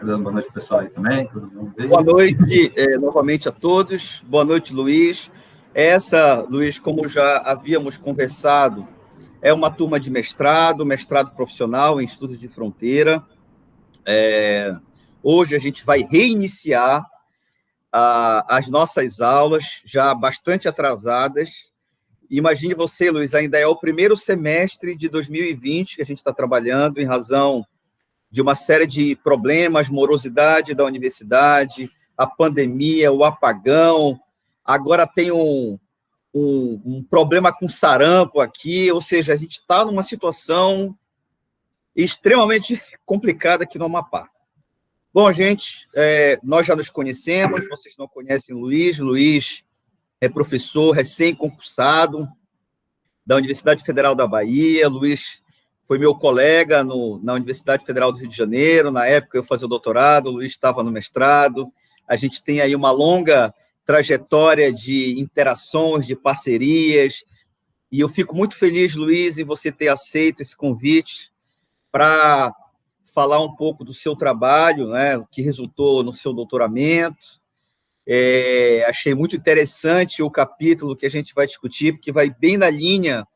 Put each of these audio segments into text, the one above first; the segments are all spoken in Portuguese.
Dando boa noite, pessoal, aí também. Todo mundo bem? Boa noite novamente a todos. Boa noite, Luiz. Luiz, como já havíamos conversado, é uma turma de mestrado profissional em estudos de fronteira. Hoje a gente vai reiniciar as nossas aulas, já bastante atrasadas. Imagine você, Luiz, ainda é o primeiro semestre de 2020 que a gente está trabalhando em razão de uma série de problemas, morosidade da universidade, a pandemia, o apagão, agora tem um problema com sarampo aqui, ou seja, a gente está numa situação extremamente complicada aqui no Amapá. Bom, gente, nós já nos conhecemos, vocês não conhecem o Luiz. Luiz é professor recém-concursado da Universidade Federal da Bahia. Luiz foi meu colega na Universidade Federal do Rio de Janeiro. Na época eu fazia o doutorado, o Luiz estava no mestrado. A gente tem aí uma longa trajetória de interações, de parcerias, e eu fico muito feliz, Luiz, em você ter aceito esse convite para falar um pouco do seu trabalho, né, que resultou no seu doutoramento. Achei muito interessante o capítulo que a gente vai discutir, porque vai bem na linha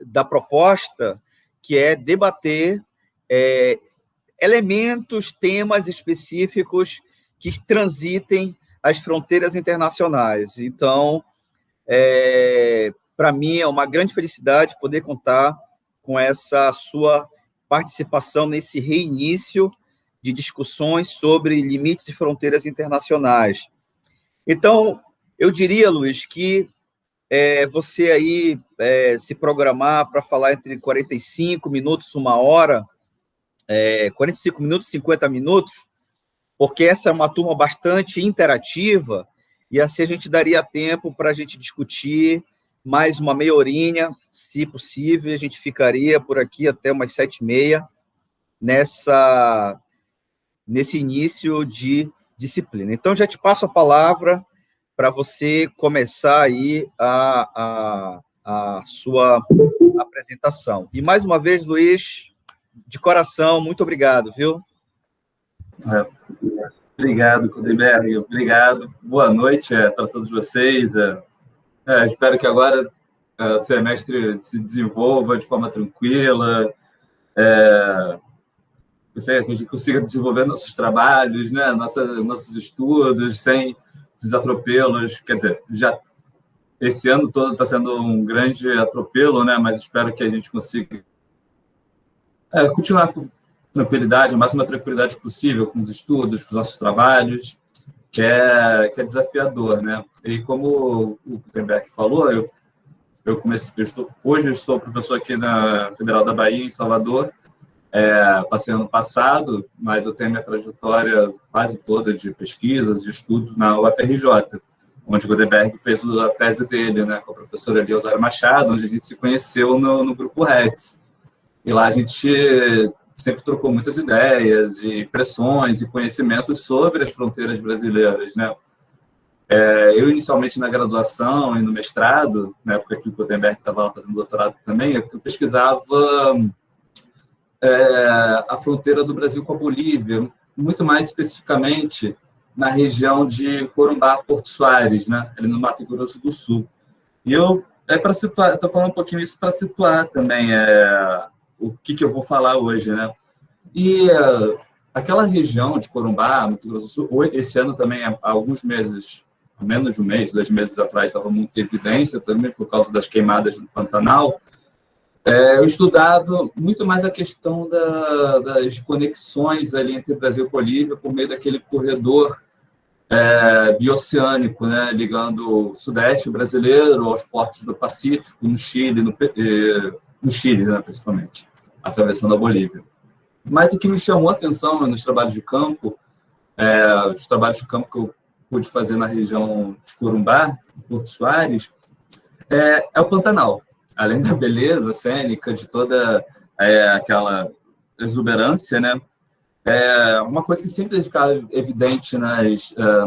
da proposta, que é debater elementos, temas específicos que transitem as fronteiras internacionais. Então, para mim, é uma grande felicidade poder contar com essa sua participação nesse reinício de discussões sobre limites e fronteiras internacionais. Então, eu diria, Luiz, que você aí se programar para falar entre 45 minutos, 1 hora, 45 minutos, 50 minutos, porque essa é uma turma bastante interativa, e assim a gente daria tempo para a gente discutir mais uma meia horinha, se possível. A gente ficaria por aqui até umas 7h30, nesse início de disciplina. Então, já te passo a palavra para você começar aí a sua apresentação. E, mais uma vez, Luiz, de coração, muito obrigado, viu? Obrigado, Cudemberg. Obrigado. Boa noite para todos vocês. Espero que agora o semestre se desenvolva de forma tranquila, que a gente consiga desenvolver nossos trabalhos, né, nossos estudos, sem desatropelos. Quer dizer, já esse ano todo está sendo um grande atropelo, né, mas espero que a gente consiga continuar com tranquilidade, a máxima tranquilidade possível com os estudos, com os nossos trabalhos, que é desafiador, né? E como o Gutenberg falou, hoje eu sou professor aqui na Federal da Bahia, em Salvador. Passei ano passado, mas eu tenho minha trajetória quase toda de pesquisas, de estudos na UFRJ, onde o Gutenberg fez a tese dele, né, com a professora Eliosário Machado, onde a gente se conheceu no grupo RETS. E lá a gente sempre trocou muitas ideias e impressões e conhecimentos sobre as fronteiras brasileiras, né? Eu, inicialmente, na graduação e no mestrado, na época que o Gutenberg estava lá fazendo doutorado também, eu pesquisava a fronteira do Brasil com a Bolívia, muito mais especificamente na região de Corumbá, Porto Soares, né? Ali no Mato Grosso do Sul. E para situar, estou falando um pouquinho isso para situar também o que eu vou falar hoje, né? E aquela região de Corumbá, Mato Grosso do Sul, esse ano também, há alguns meses, há menos de um mês, 2 meses atrás, estava muito em evidência também por causa das queimadas do Pantanal. Eu estudava muito mais a questão das conexões ali entre Brasil e Bolívia por meio daquele corredor bioceânico, né, ligando o sudeste brasileiro aos portos do Pacífico, no Chile, no Chile, né, principalmente, atravessando a Bolívia. Mas o que me chamou a atenção nos trabalhos de campo, os trabalhos de campo que eu pude fazer na região de Corumbá, Porto Soares, é o Pantanal. Além da beleza cênica, de toda aquela exuberância, né? Uma coisa que sempre ficava evidente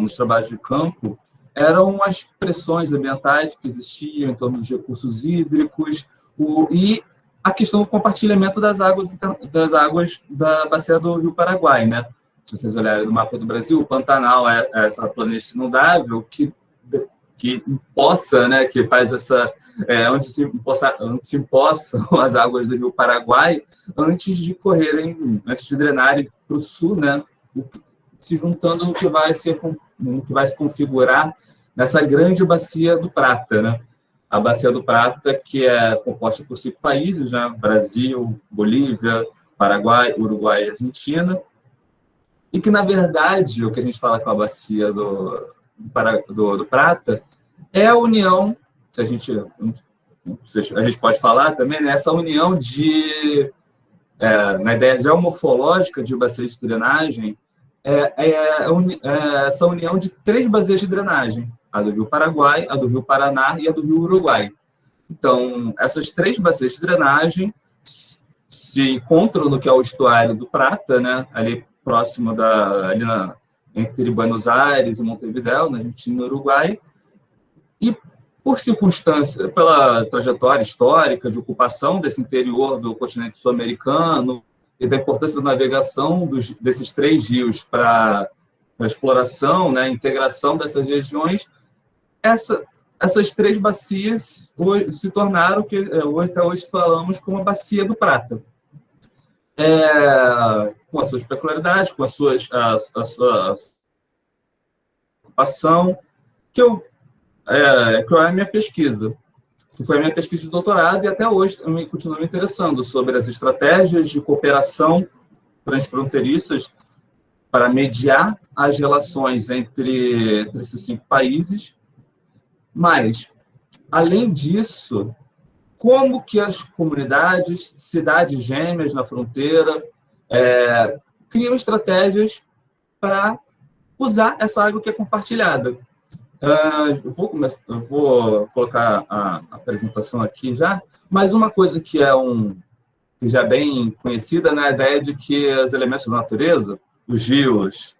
nos trabalhos de campo eram as pressões ambientais que existiam em torno dos recursos hídricos e a questão do compartilhamento das águas da bacia do Rio Paraguai, né? Se vocês olharem no mapa do Brasil, o Pantanal é essa planície inundável que empoça, né? Que faz essa onde se empoçam as águas do Rio Paraguai antes de drenarem para o sul, né? Se juntando no que vai se configurar nessa grande bacia do Prata, né? A bacia do Prata, que é composta por 5 países, né? Brasil, Bolívia, Paraguai, Uruguai e Argentina, e que, na verdade, o que a gente fala com a bacia do Prata é a união, a gente pode falar também, né? Essa união na ideia geomorfológica de bacia de drenagem, essa união de 3 bacias de drenagem, a do Rio Paraguai, a do Rio Paraná e a do Rio Uruguai. Então, essas 3 bacias de drenagem se encontram no que é o estuário do Prata, né? Ali próximo entre Buenos Aires e Montevidéu, na Argentina e no Uruguai, e por circunstância, pela trajetória histórica de ocupação desse interior do continente sul-americano e da importância da navegação desses 3 rios para a exploração, né, integração dessas regiões, essas 3 bacias se tornaram o que até hoje falamos como a Bacia do Prata. Com as suas peculiaridades, com a sua ocupação, que é a minha pesquisa, que foi a minha pesquisa de doutorado, e até hoje eu continuo me interessando sobre as estratégias de cooperação transfronteiriças para mediar as relações entre esses 5 países. Mas, além disso, como que as comunidades, cidades gêmeas na fronteira, criam estratégias para usar essa água que é compartilhada. Eu vou colocar a apresentação aqui já, mas uma coisa que já é bem conhecida, né, a ideia de que os elementos da natureza, os rios,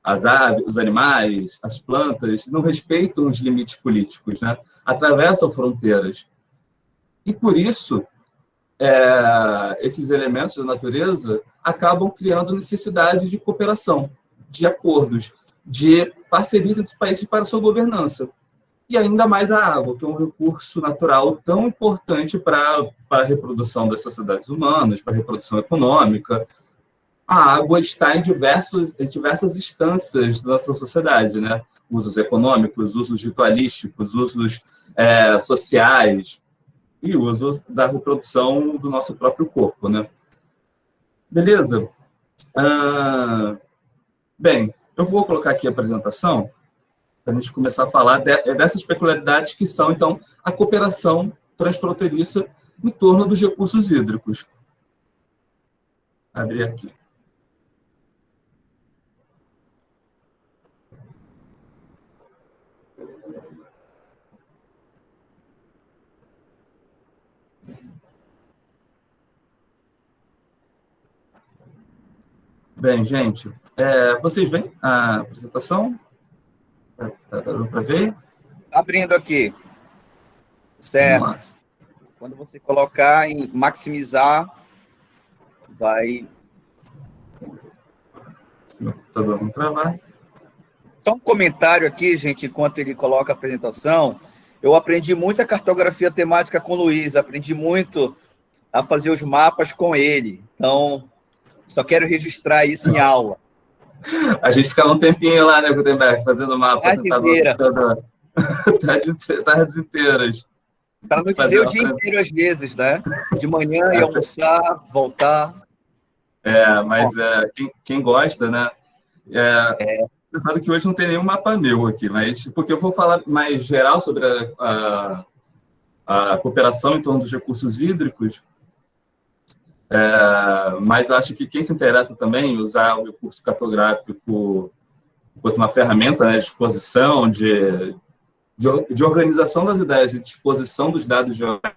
as aves, os animais, as plantas, não respeitam os limites políticos, né? Atravessam fronteiras. E, por isso, esses elementos da natureza acabam criando necessidade de cooperação, de acordos, de parcerias entre os países para a sua governança. E ainda mais a água, que é um recurso natural tão importante para a reprodução das sociedades humanas, para a reprodução econômica. A água está em diversas instâncias da nossa sociedade, né? Usos econômicos, usos ritualísticos, usos sociais e usos da reprodução do nosso próprio corpo, né? Beleza? Bem, eu vou colocar aqui a apresentação para a gente começar a falar dessas peculiaridades que são, então, a cooperação transfronteiriça em torno dos recursos hídricos. Abrir aqui. Bem, gente, vocês veem a apresentação? Está dando para ver? Abrindo aqui. Certo. Quando você colocar em maximizar, vai... Está dando para travar. Só um comentário aqui, gente, enquanto ele coloca a apresentação. Eu aprendi muito a cartografia temática com o Luiz, aprendi muito a fazer os mapas com ele. Então, só quero registrar isso em aula. A gente ficava um tempinho lá, né, Gutenberg, fazendo mapa. Tardes inteiras. Para não dizer o dia inteiro, às vezes, né? De manhã ia almoçar, voltar. Mas quem gosta, né? Sabe que hoje não tem nenhum mapa meu aqui, mas porque eu vou falar mais geral sobre a cooperação em torno dos recursos hídricos. Mas acho que quem se interessa também em usar o recurso cartográfico enquanto uma ferramenta, né, de exposição, de organização das ideias, de disposição dos dados geográficos,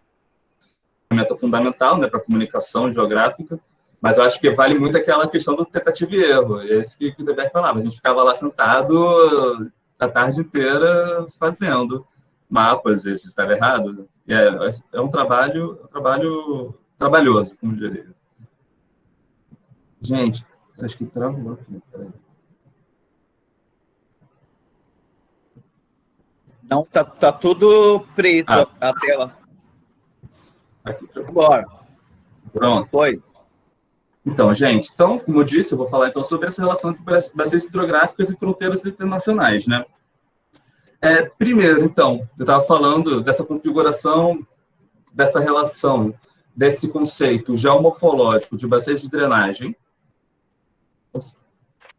ferramenta fundamental, né, para a comunicação geográfica, mas eu acho que vale muito aquela questão do tentativa e erro. É isso que o Gutenberg falava. A gente ficava lá sentado a tarde inteira fazendo mapas, e estava errado. É um trabalho trabalhoso, como diria. Gente, acho que travou aqui. Peraí. Não, tá tudo preto a tela. Aqui, Bora. pronto. Foi. Então, gente, como eu disse, eu vou falar então sobre essa relação entre bacias hidrográficas e fronteiras internacionais, né? Primeiro, então, eu estava falando dessa configuração, dessa relação, desse conceito geomorfológico de bacias de drenagem.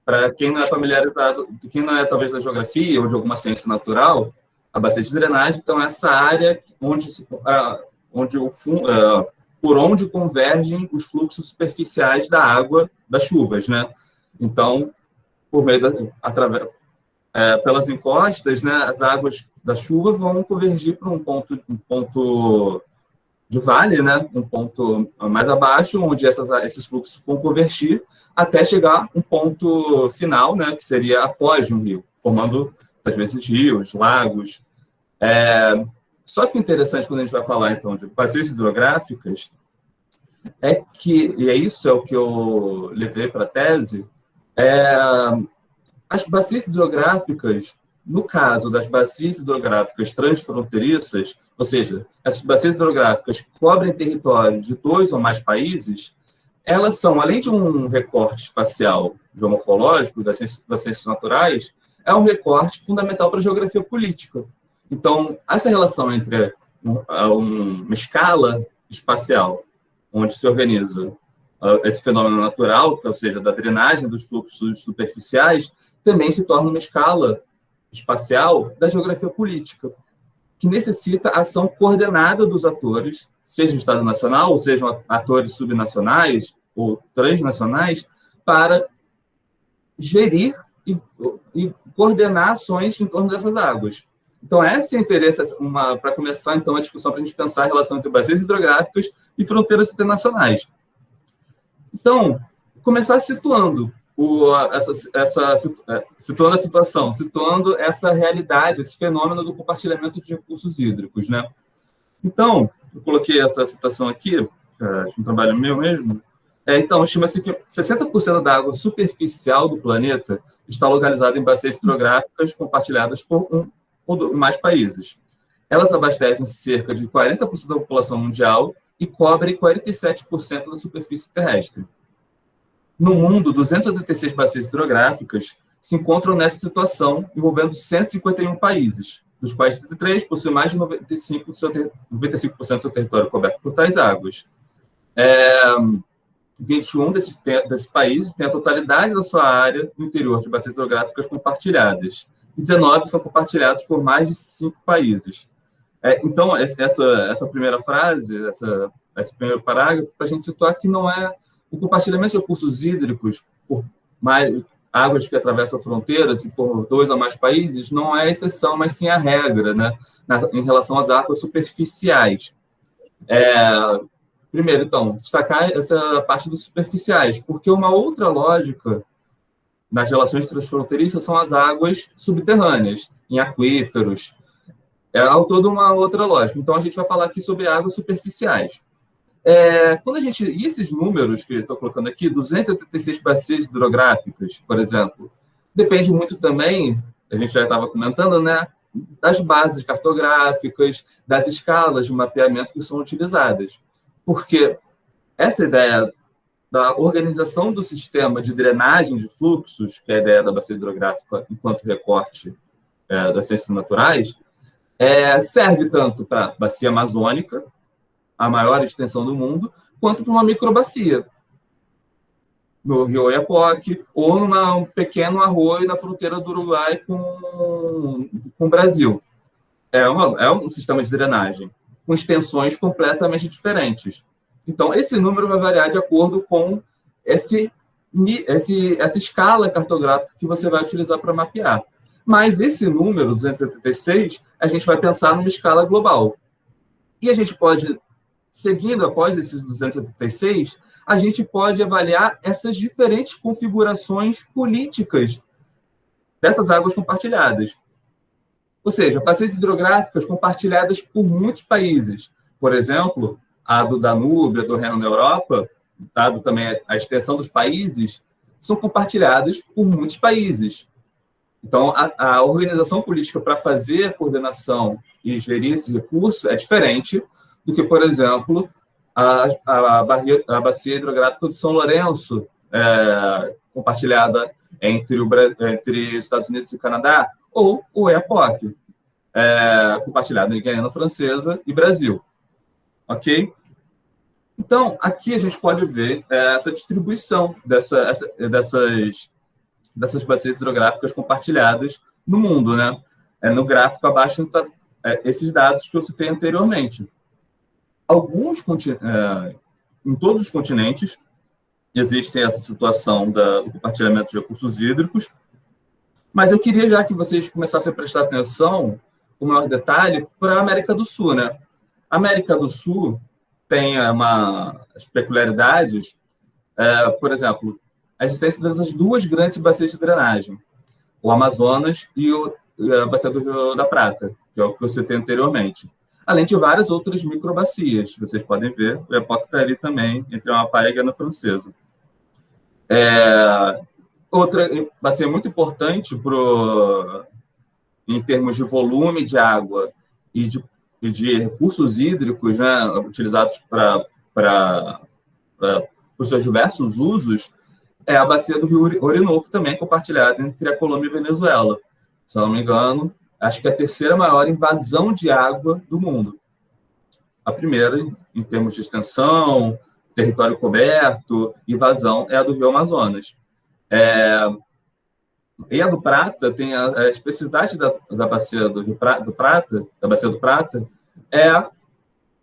Para quem não é familiarizado, quem não é talvez da geografia ou de alguma ciência natural, a bacia de drenagem, então, é essa área por onde convergem os fluxos superficiais da água das chuvas, né? Então, por meio pelas encostas, né, as águas da chuva vão convergir para um ponto de vale, né, um ponto mais abaixo, onde esses fluxos vão convergir até chegar a um ponto final, né, que seria a foz de um rio, formando, às vezes, rios, lagos. Só que o interessante, quando a gente vai falar, então, de bacias hidrográficas, e isso é o que eu levei para a tese, as bacias hidrográficas, no caso das bacias hidrográficas transfronteiriças, ou seja, essas bacias hidrográficas que cobrem território de 2 ou mais países, elas são, além de um recorte espacial geomorfológico das ciências naturais, é um recorte fundamental para a geografia política. Então, essa relação entre uma escala espacial, onde se organiza esse fenômeno natural, ou seja, da drenagem dos fluxos superficiais, também se torna uma escala espacial da geografia política, que necessita ação coordenada dos atores, seja o Estado Nacional, ou sejam atores subnacionais ou transnacionais, para gerir e coordenar ações em torno dessas águas. Então, esse é o interesse, para começar, então, a discussão, para a gente pensar a relação entre bacias hidrográficas e fronteiras internacionais. Então, começar situando situando a situação, situando essa realidade, esse fenômeno do compartilhamento de recursos hídricos, né? Então, eu coloquei essa situação aqui, um trabalho meu mesmo. Então, estima-se que 60% da água superficial do planeta está localizada em bacias hidrográficas compartilhadas por um ou mais países. Elas abastecem cerca de 40% da população mundial e cobrem 47% da superfície terrestre. No mundo, 286 bacias hidrográficas se encontram nessa situação, envolvendo 151 países, dos quais 33 possuem mais de 95% do seu território coberto por tais águas. 21 desses países têm a totalidade da sua área no interior de bacias hidrográficas compartilhadas, e 19 são compartilhados por mais de 5 países. Então, essa primeira frase, esse primeiro parágrafo, para a gente situar que não é o compartilhamento de recursos hídricos por águas que atravessam fronteiras e por 2 ou mais países não é a exceção, mas sim a regra, né, em relação às águas superficiais. Primeiro, então, destacar essa parte dos superficiais, porque uma outra lógica nas relações transfronteiriças são as águas subterrâneas, em aquíferos. Toda uma outra lógica. Então, a gente vai falar aqui sobre águas superficiais. E esses números que eu estou colocando aqui, 286 bacias hidrográficas, por exemplo, depende muito também, a gente já estava comentando, né, das bases cartográficas, das escalas de mapeamento que são utilizadas. Porque essa ideia da organização do sistema de drenagem de fluxos, que é a ideia da bacia hidrográfica enquanto recorte das ciências naturais, serve tanto para a bacia amazônica, a maior extensão do mundo, quanto para uma microbacia, no Rio Oiapoque, ou num pequeno arroio na fronteira do Uruguai com o Brasil. É um sistema de drenagem, com extensões completamente diferentes. Então, esse número vai variar de acordo com essa escala cartográfica que você vai utilizar para mapear. Mas esse número, 276, a gente vai pensar numa escala global. E a gente pode, seguindo após esses 276, a gente pode avaliar essas diferentes configurações políticas dessas águas compartilhadas. Ou seja, bacias hidrográficas compartilhadas por muitos países. Por exemplo, a do Danúbio, a do Reno na Europa, dado também a extensão dos países, são compartilhadas por muitos países. Então, a organização política para fazer a coordenação e gerir esse recurso é diferente do que, por exemplo, a bacia hidrográfica do São Lourenço, compartilhada entre Estados Unidos e Canadá, ou o EAPOC, compartilhado entre Guiana Francesa e Brasil. Ok? Então, aqui a gente pode ver essa distribuição dessas bacias hidrográficas compartilhadas no mundo, né? No gráfico abaixo está esses dados que eu citei anteriormente. Em todos os continentes existe essa situação do compartilhamento de recursos hídricos, mas eu queria já que vocês começassem a prestar atenção, com maior detalhe, para a América do Sul, né? A América do Sul tem as peculiaridades, por exemplo, a existência dessas duas grandes bacias de drenagem, o Amazonas e a bacia do Rio da Prata, que é o que eu citei anteriormente, além de várias outras microbacias. Vocês podem ver, o EPOC está ali também, entre a Amapá e a Guiana Francesa. Outra bacia muito importante em termos de volume de água e de recursos hídricos, né, utilizados para os seus diversos usos, é a bacia do Rio Orinoco, também compartilhada entre a Colômbia e a Venezuela. Se não me engano, acho que é a terceira maior invasão de água do mundo. A primeira, em termos de extensão, território coberto e vazão, é a do Rio Amazonas. E a do Prata tem a especificidade da bacia do Prata, da bacia do Prata, é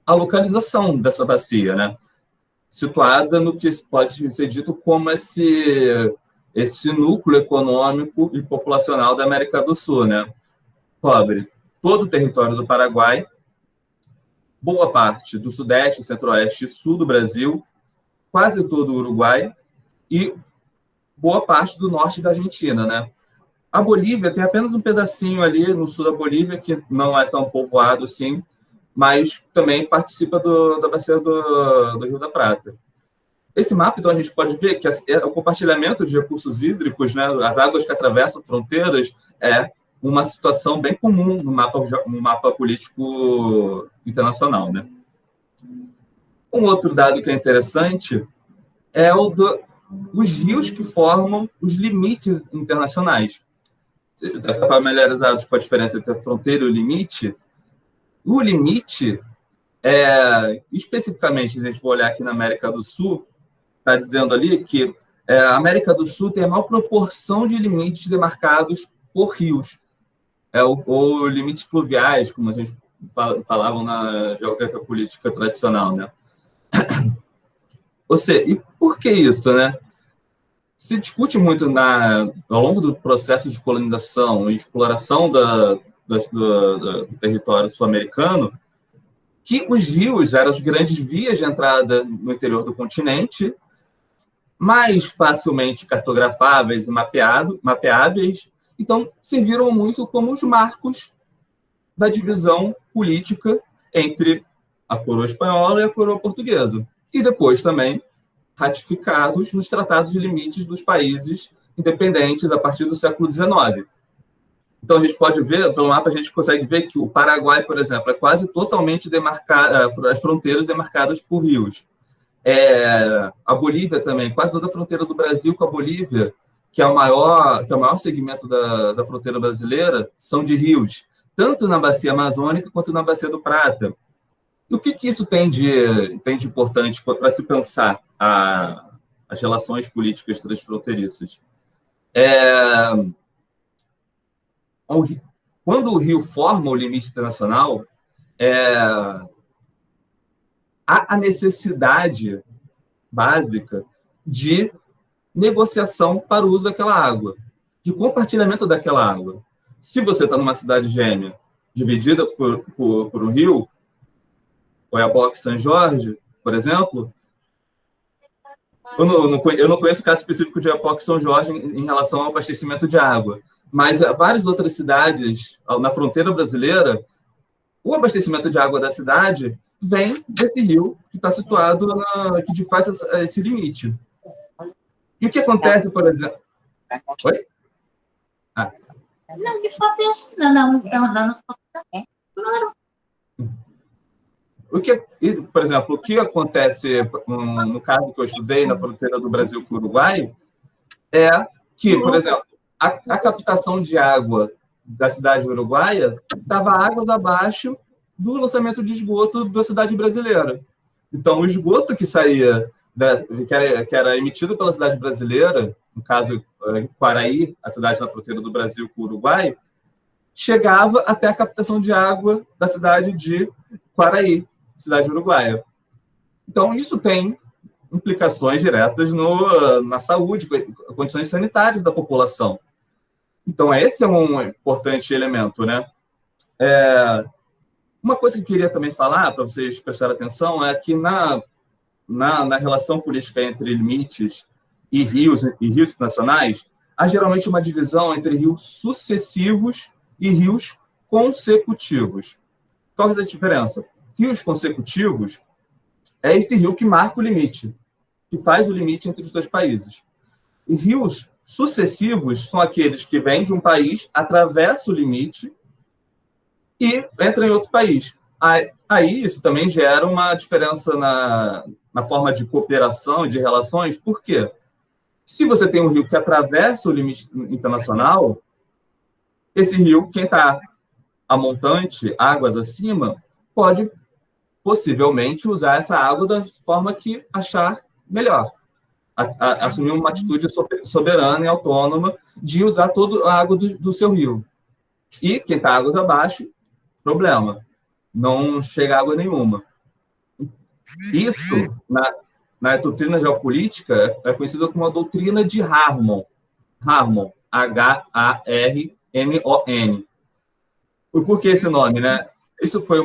a localização dessa bacia, né? Situada no que pode ser dito como esse núcleo econômico e populacional da América do Sul, né? Cobre todo o território do Paraguai, boa parte do Sudeste, Centro-Oeste e Sul do Brasil, quase todo o Uruguai e boa parte do norte da Argentina, né? A Bolívia tem apenas um pedacinho ali no sul da Bolívia, que não é tão povoado assim, mas também participa da bacia do Rio da Prata. Esse mapa, então, a gente pode ver que o compartilhamento de recursos hídricos, né, as águas que atravessam fronteiras, é uma situação bem comum no mapa político internacional, né? Um outro dado que é interessante é os rios que formam os limites internacionais. Você deve estar familiarizados com a diferença entre a fronteira e o limite. O limite, especificamente, se a gente for olhar aqui na América do Sul, está dizendo ali que a América do Sul tem a maior proporção de limites demarcados por rios, ou limites fluviais, como a gente falavam na geografia política tradicional, né? Ou seja, e por que isso, né? Se discute muito ao longo do processo de colonização e exploração do território sul-americano, que os rios eram as grandes vias de entrada no interior do continente, mais facilmente cartografáveis e mapeáveis, então serviram muito como os marcos da divisão política entre a coroa espanhola e a coroa portuguesa. E depois também ratificados nos tratados de limites dos países independentes a partir do século XIX. Então, a gente pode ver, pelo mapa, a gente consegue ver que o Paraguai, por exemplo, é quase totalmente demarcado, as fronteiras demarcadas por rios. A Bolívia também, quase toda a fronteira do Brasil com a Bolívia, que é o maior segmento da fronteira brasileira, são de rios, tanto na bacia amazônica quanto na bacia do Prata. E o que isso tem de importante para se pensar as relações políticas transfronteiriças? Quando o rio forma o limite internacional, há a necessidade básica de negociação para o uso daquela água, de compartilhamento daquela água. Se você está numa cidade gêmea dividida por um rio, Oiapoque, São Jorge, por exemplo, eu não conheço o caso específico de Oiapoque e São Jorge em relação ao abastecimento de água, mas várias outras cidades na fronteira brasileira, o abastecimento de água da cidade vem desse rio que está situado, que faz esse limite. E o que acontece, por exemplo... Oi? Ah. Não, que só pensa, não também. Claro. Por exemplo, o que acontece no caso que eu estudei na fronteira do Brasil com o Uruguai é que, por exemplo, a captação de água da cidade uruguaia estava águas abaixo do lançamento de esgoto da cidade brasileira. Então, o esgoto que saía, que era emitido pela cidade brasileira, no caso, Quaraí, a cidade na fronteira do Brasil com o Uruguai, chegava até a captação de água da cidade de Quaraí, cidade uruguaia. Então, isso tem implicações diretas na saúde, condições sanitárias da população. Então, esse é um importante elemento, né? Uma coisa que eu queria também falar, para vocês prestarem atenção, é que na relação política entre limites e rios nacionais, há geralmente uma divisão entre rios sucessivos e rios consecutivos. Qual é a diferença? Rios consecutivos é esse rio que marca o limite, que faz o limite entre os dois países. E rios sucessivos são aqueles que vêm de um país, atravessam o limite e entram em outro país. Aí isso também gera uma diferença na forma de cooperação e de relações. Por quê? Se você tem um rio que atravessa o limite internacional, esse rio, quem está a montante, águas acima, pode possivelmente usar essa água da forma que achar melhor. Assumir uma atitude soberana e autônoma de usar toda a água do seu rio. E quem está águas abaixo, problema. Não chega água nenhuma. Isso, na doutrina geopolítica, é conhecido como a doutrina de Harmon. Harmon, H-A-R-M-O-N. Por que esse nome, né? Isso foi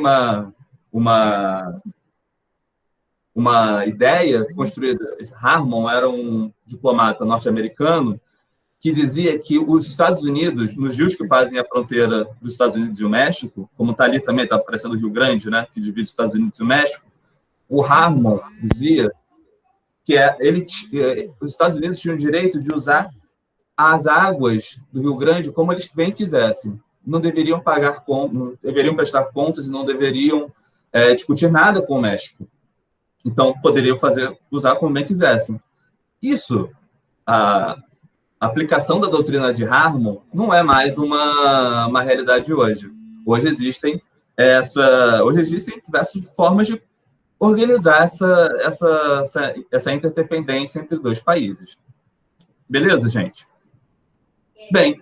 uma ideia construída. Harmon era um diplomata norte-americano que dizia que os Estados Unidos, nos rios que fazem a fronteira dos Estados Unidos e o México, como está ali também, está aparecendo o Rio Grande, né, que divide os Estados Unidos e o México, o Harmon dizia que os Estados Unidos tinham o direito de usar as águas do Rio Grande como eles bem quisessem. Não deveriam não deveriam prestar contas e não deveriam discutir nada com o México. Então, poderiam usar como bem quisessem. Isso, a aplicação da doutrina de Harmon não é mais uma realidade hoje. Hoje existem diversas formas de organizar essa interdependência entre dois países. Beleza, gente? Bem,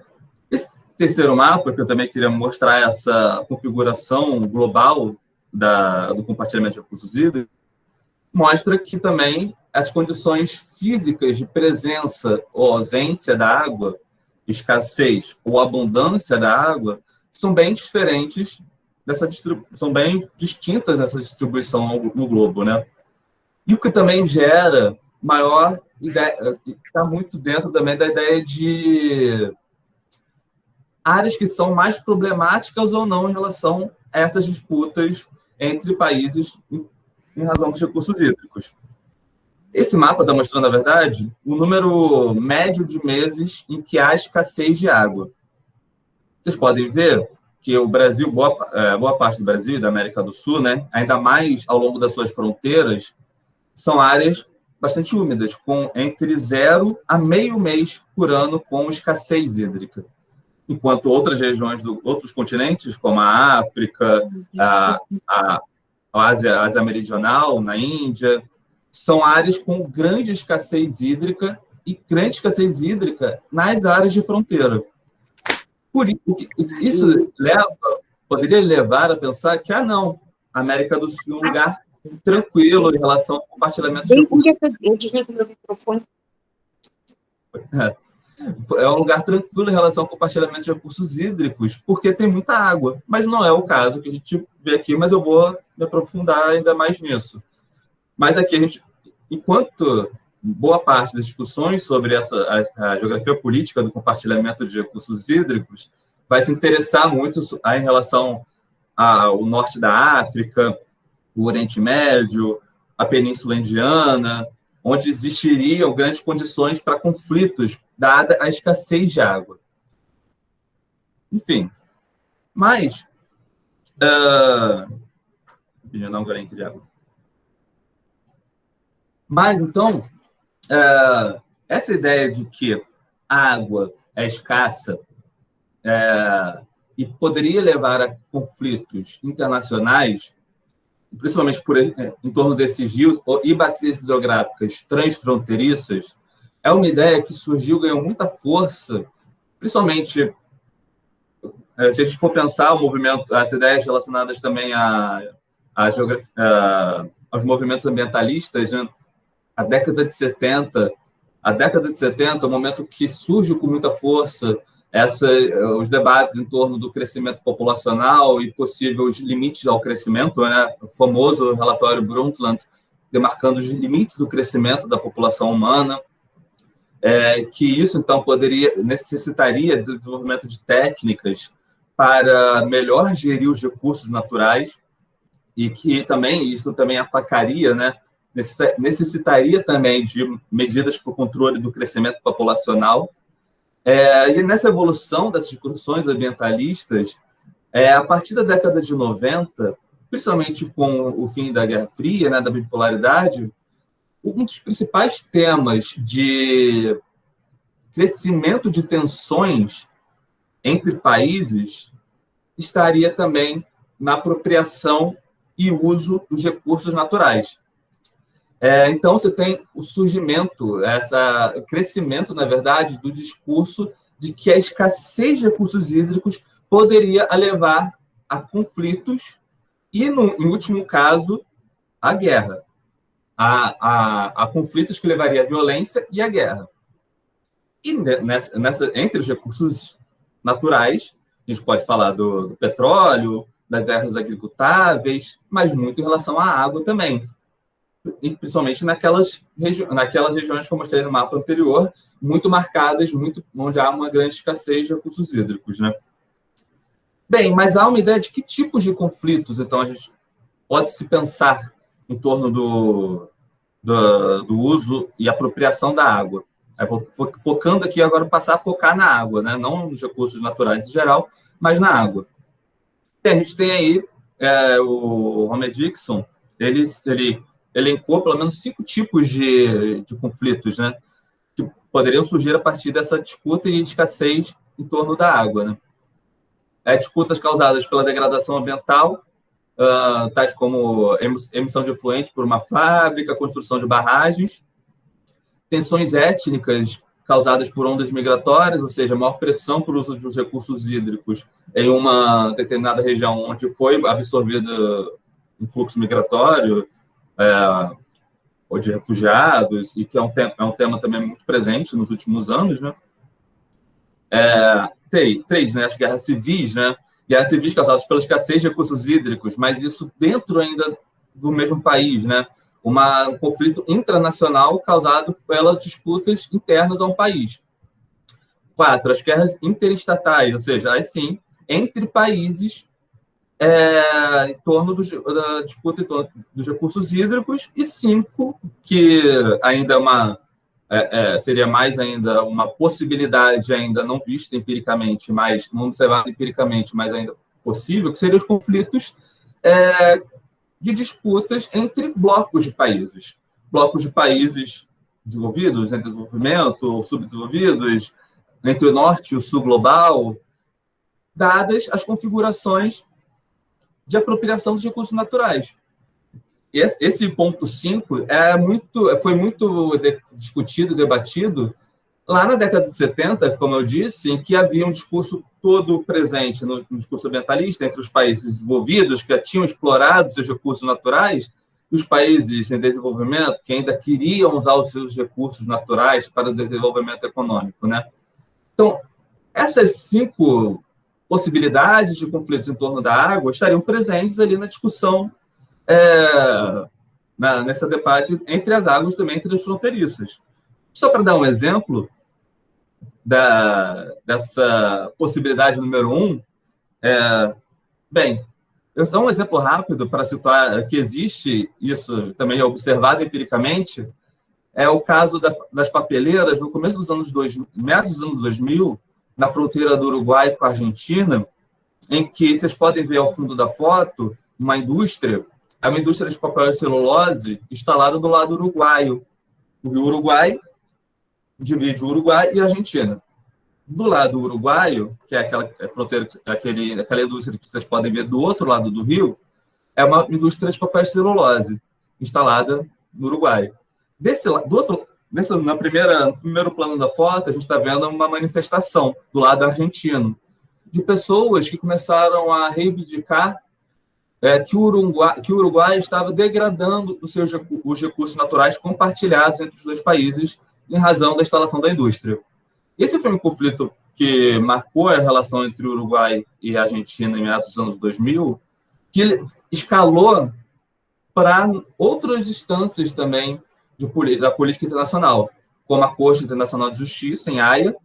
esse terceiro mapa, que eu também queria mostrar essa configuração global do compartilhamento de recursos hídricos, mostra que também as condições físicas de presença ou ausência da água, escassez ou abundância da água, são bem diferentes são bem distintas nessa distribuição no globo, né? E o que também gera maior ideia, está muito dentro também da ideia de áreas que são mais problemáticas ou não em relação a essas disputas entre países em razão dos recursos hídricos. Esse mapa está mostrando, na verdade, o número médio de meses em que há escassez de água. Vocês podem ver que o Brasil, boa parte do Brasil e da América do Sul, né, ainda mais ao longo das suas fronteiras, são áreas bastante úmidas, com entre 0 a meio mês por ano com escassez hídrica. Enquanto outras regiões outros continentes, como a África, a Ásia Meridional, na Índia, são áreas com grande escassez hídrica e grande escassez hídrica nas áreas de fronteira. Por isso poderia levar a pensar que, a América do Sul é um lugar tranquilo em relação ao compartilhamento de recursos. Eu desligo meu microfone. É um lugar tranquilo em relação ao compartilhamento de recursos hídricos, porque tem muita água. Mas não é o caso que a gente vê aqui, mas eu vou me aprofundar ainda mais nisso. Mas aqui, enquanto boa parte das discussões sobre a geografia política do compartilhamento de recursos hídricos vai se interessar muito em relação ao norte da África, o Oriente Médio, a Península Indiana, onde existiriam grandes condições para conflitos, dada a escassez de água. Enfim, mas... Deixa eu dar um golinho de água. Mas, então, essa ideia de que a água é escassa e poderia levar a conflitos internacionais, principalmente em torno desses rios e bacias hidrográficas transfronteiriças, é uma ideia que surgiu, ganhou muita força, principalmente se a gente for pensar o movimento, as ideias relacionadas também aos movimentos ambientalistas, né? A década de 70, o momento que surge com muita força os debates em torno do crescimento populacional e possíveis limites ao crescimento, né? O famoso relatório Brundtland, demarcando os limites do crescimento da população humana, que isso, então, necessitaria do desenvolvimento de técnicas para melhor gerir os recursos naturais e que isso também atacaria, né? Necessitaria também de medidas para o controle do crescimento populacional. E nessa evolução das discussões ambientalistas, a partir da década de 90, principalmente com o fim da Guerra Fria, né, da bipolaridade, um dos principais temas de crescimento de tensões entre países estaria também na apropriação e uso dos recursos naturais. Então, você tem o surgimento, esse crescimento, na verdade, do discurso de que a escassez de recursos hídricos poderia levar a conflitos e, em último caso, a guerra. A conflitos que levaria à violência e à guerra. E entre os recursos naturais, a gente pode falar do petróleo, das terras agricultáveis, mas muito em relação à água também. E principalmente naquelas regiões que eu mostrei no mapa anterior, muito marcadas, onde há uma grande escassez de recursos hídricos, né? Bem, mas há uma ideia de que tipos de conflitos, então, a gente pode se pensar em torno do uso e apropriação da água. Focando aqui agora, passar a focar na água, né? Não nos recursos naturais em geral, mas na água. E a gente tem aí o Homer Dixon, ele elencou pelo menos 5 tipos de conflitos, né, que poderiam surgir a partir dessa disputa e escassez em torno da água, né? Disputas causadas pela degradação ambiental, tais como emissão de efluente por uma fábrica, construção de barragens, tensões étnicas causadas por ondas migratórias, ou seja, maior pressão por uso dos recursos hídricos em uma determinada região onde foi absorvido um fluxo migratório, ou de refugiados, e que é um tema também muito presente nos últimos anos, né? Três, né? As guerras civis, né? Guerras civis causadas pela escassez de recursos hídricos, mas isso dentro ainda do mesmo país, né? Um conflito intranacional causado pelas disputas internas a um país. 4, as guerras interestatais, ou seja, assim, entre países em torno da disputa em torno dos recursos hídricos. E 5, que ainda seria mais ainda uma possibilidade ainda não vista empiricamente, mas não observada empiricamente, mas ainda possível, que seriam os conflitos de disputas entre blocos de países desenvolvidos, em desenvolvimento, ou subdesenvolvidos, entre o norte e o sul global, dadas as configurações de apropriação dos recursos naturais. Esse ponto 5 foi muito discutido, debatido, lá na década de 70, como eu disse, em que havia um discurso todo presente no discurso ambientalista entre os países desenvolvidos, que já tinham explorado seus recursos naturais, e os países em desenvolvimento, que ainda queriam usar os seus recursos naturais para o desenvolvimento econômico, né? Então, essas 5 possibilidades de conflitos em torno da água estariam presentes ali na discussão, nessa debate entre as águas também, entre as fronteiriças. Só para dar um exemplo dessa possibilidade número 1, bem, Só um exemplo rápido para situar que existe isso, também é observado empiricamente, é o caso das papeleiras no começo dos anos 2000, meados dos anos 2000, na fronteira do Uruguai com a Argentina, em que vocês podem ver ao fundo da foto uma indústria, é uma indústria de papel e celulose instalada do lado uruguaio. O Rio Uruguai divide o Uruguai e a Argentina. Do lado uruguaio, que é aquela fronteira, aquela indústria que vocês podem ver do outro lado do rio, é uma indústria de papel e celulose instalada no Uruguai. No primeiro plano da foto, a gente está vendo uma manifestação do lado argentino de pessoas que começaram a reivindicar que o Uruguai estava degradando os recursos naturais compartilhados entre os dois países em razão da instalação da indústria. Esse foi um conflito que marcou a relação entre o Uruguai e a Argentina em meados dos anos 2000, que escalou para outras instâncias também da política internacional, como a Corte Internacional de Justiça, em Haia,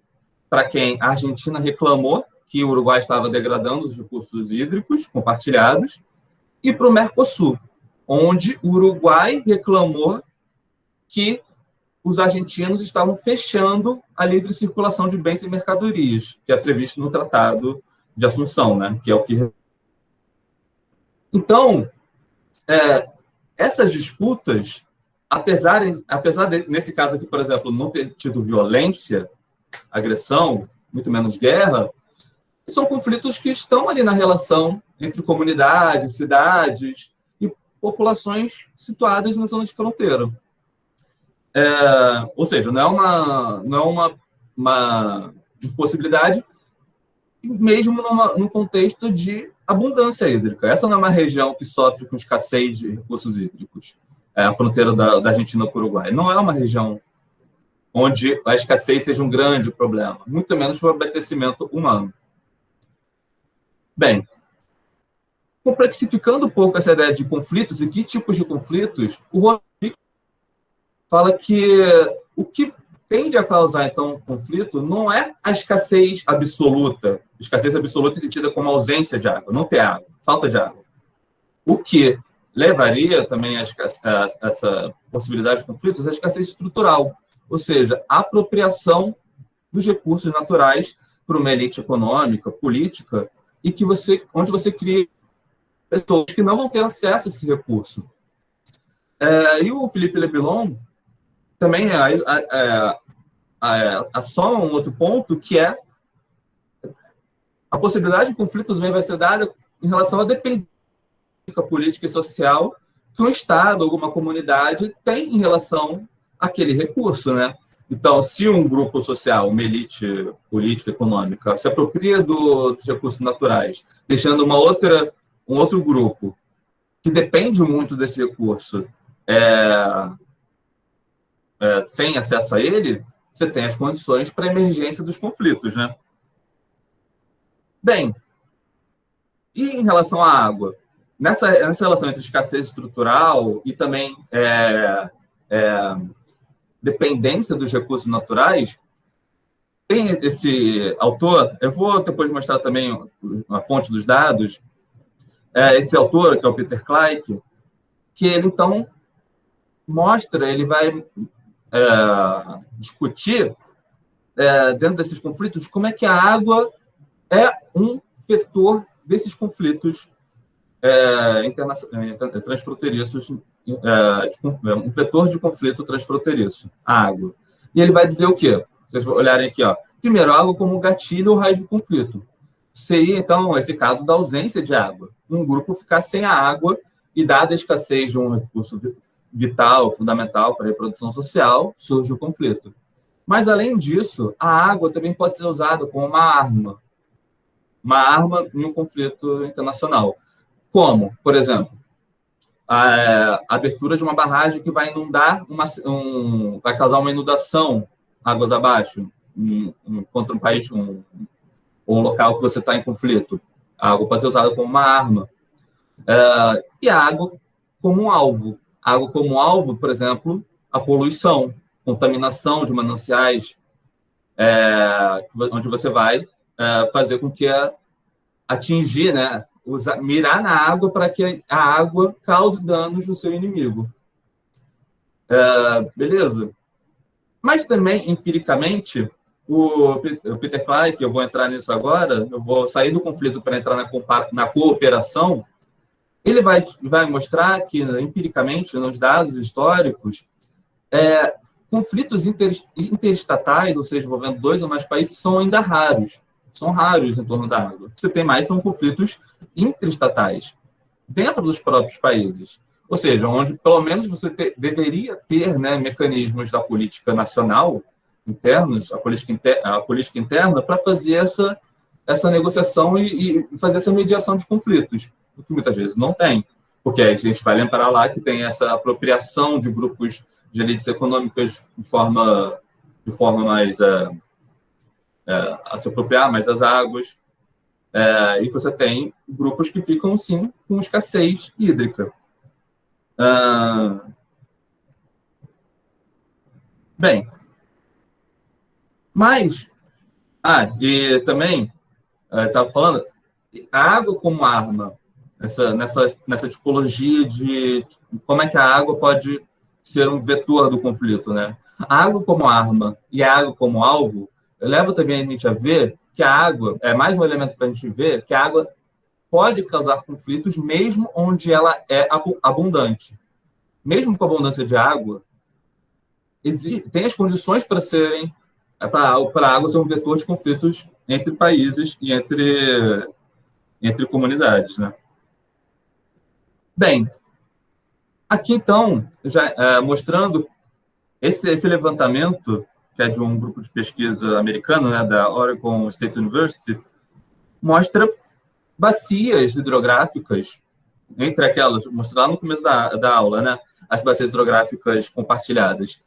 para quem a Argentina reclamou que o Uruguai estava degradando os recursos hídricos compartilhados, e para o Mercosul, onde o Uruguai reclamou que os argentinos estavam fechando a livre circulação de bens e mercadorias, que é previsto no Tratado de Assunção, né? Que é o que... Então, essas disputas, apesar de, nesse caso aqui, por exemplo, não ter tido violência, agressão, muito menos guerra, são conflitos que estão ali na relação entre comunidades, cidades e populações situadas na zona de fronteira. Ou seja, não é uma impossibilidade, mesmo num contexto de abundância hídrica. Essa não é uma região que sofre com escassez de recursos hídricos, a fronteira da Argentina com o Uruguai. Não é uma região onde a escassez seja um grande problema, muito menos para o abastecimento humano. Bem, complexificando um pouco essa ideia de conflitos e que tipos de conflitos, o Rodrigo fala que o que tende a causar, então, conflito não é a escassez absoluta entendida como ausência de água, não ter água, falta de água. O que levaria também a essa possibilidade de conflitos é a escassez estrutural, ou seja, a apropriação dos recursos naturais por uma elite econômica, política, e onde você cria pessoas que não vão ter acesso a esse recurso. E o Philippe Lebilon também assoma um outro ponto, que é a possibilidade de conflito também vai ser dada em relação à dependência política e social que um Estado, alguma comunidade tem em relação àquele recurso, né? Então, se um grupo social, uma elite política, econômica, se apropria dos recursos naturais, deixando um outro grupo que depende muito desse recurso sem acesso a ele, você tem as condições para a emergência dos conflitos, né? Bem, e em relação à água? Nessa relação entre escassez estrutural e também dependência dos recursos naturais, tem esse autor, eu vou depois mostrar também a fonte dos dados, esse autor, que é o Peter Clyke, que ele, então, ele vai discutir, dentro desses conflitos, como é que a água é um vetor desses conflitos transfronteiriços, um vetor de conflito transfronteiriço, a água. E ele vai dizer o quê? Vocês olharem aqui, ó. Primeiro, a água como gatilho ou raiz do conflito. Seria, então, esse caso da ausência de água. Um grupo ficar sem a água e, dada a escassez de um recurso vital, fundamental para a reprodução social, surge o conflito. Mas, além disso, a água também pode ser usada como uma arma em um conflito internacional. Como, por exemplo, a abertura de uma barragem que vai inundar, vai causar uma inundação águas abaixo, contra um país, um local que você está em conflito. A água pode ser usada como uma arma. E a água como um alvo. A água como alvo, por exemplo, a poluição, contaminação de mananciais, onde você vai fazer com que atingir, né, mirar na água para que a água cause danos no seu inimigo. Beleza? Mas também, empiricamente, o Peter Clark, eu vou entrar nisso agora, eu vou sair do conflito para entrar na cooperação, ele vai mostrar que, empiricamente, nos dados históricos, conflitos interestatais, ou seja, envolvendo 2 ou mais países, são ainda raros. São raros em torno da água. O que você tem mais são conflitos interestatais, dentro dos próprios países. Ou seja, onde pelo menos você deveria ter, né, mecanismos da política nacional, internos, a política interna, para fazer essa negociação e fazer essa mediação de conflitos, o que muitas vezes não tem. Porque a gente vai lembrar lá que tem essa apropriação de grupos de elites econômicas de forma mais a se apropriar mais das águas, e você tem grupos que ficam, sim, com escassez hídrica. Bem, mas, e também, estava falando, a água como arma, nessa tipologia de como é que a água pode ser um vetor do conflito, né? A água como arma e a água como alvo leva também a gente a ver que a água, é mais um elemento para a gente ver, que a água pode causar conflitos mesmo onde ela é abundante. Mesmo com a abundância de água, tem as condições para a água ser um vetor de conflitos entre países e entre comunidades, né? Bem, aqui então, já mostrando esse levantamento, que é de um grupo de pesquisa americano, né, da Oregon State University, mostra bacias hidrográficas, entre aquelas, mostrei lá no começo da aula, né, as bacias hidrográficas compartilhadas,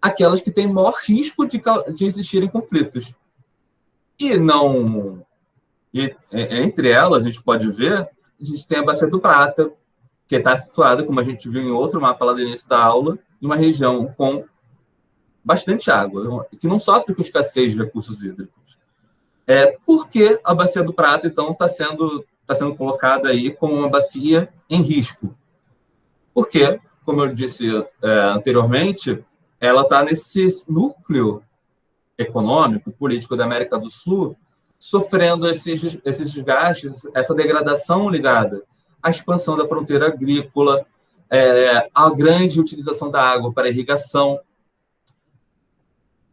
aquelas que têm maior risco de existirem conflitos. Entre elas, a gente pode ver, a gente tem a Bacia do Prata, que está situada, como a gente viu em outro mapa lá do início da aula, em uma região com bastante água, que não sofre com escassez de recursos hídricos. Por que a Bacia do Prata, então, está sendo colocada aí como uma bacia em risco? Porque, como eu disse anteriormente, ela está nesse núcleo econômico, político da América do Sul, sofrendo esses desgastes, essa degradação ligada à expansão da fronteira agrícola, à grande utilização da água para irrigação.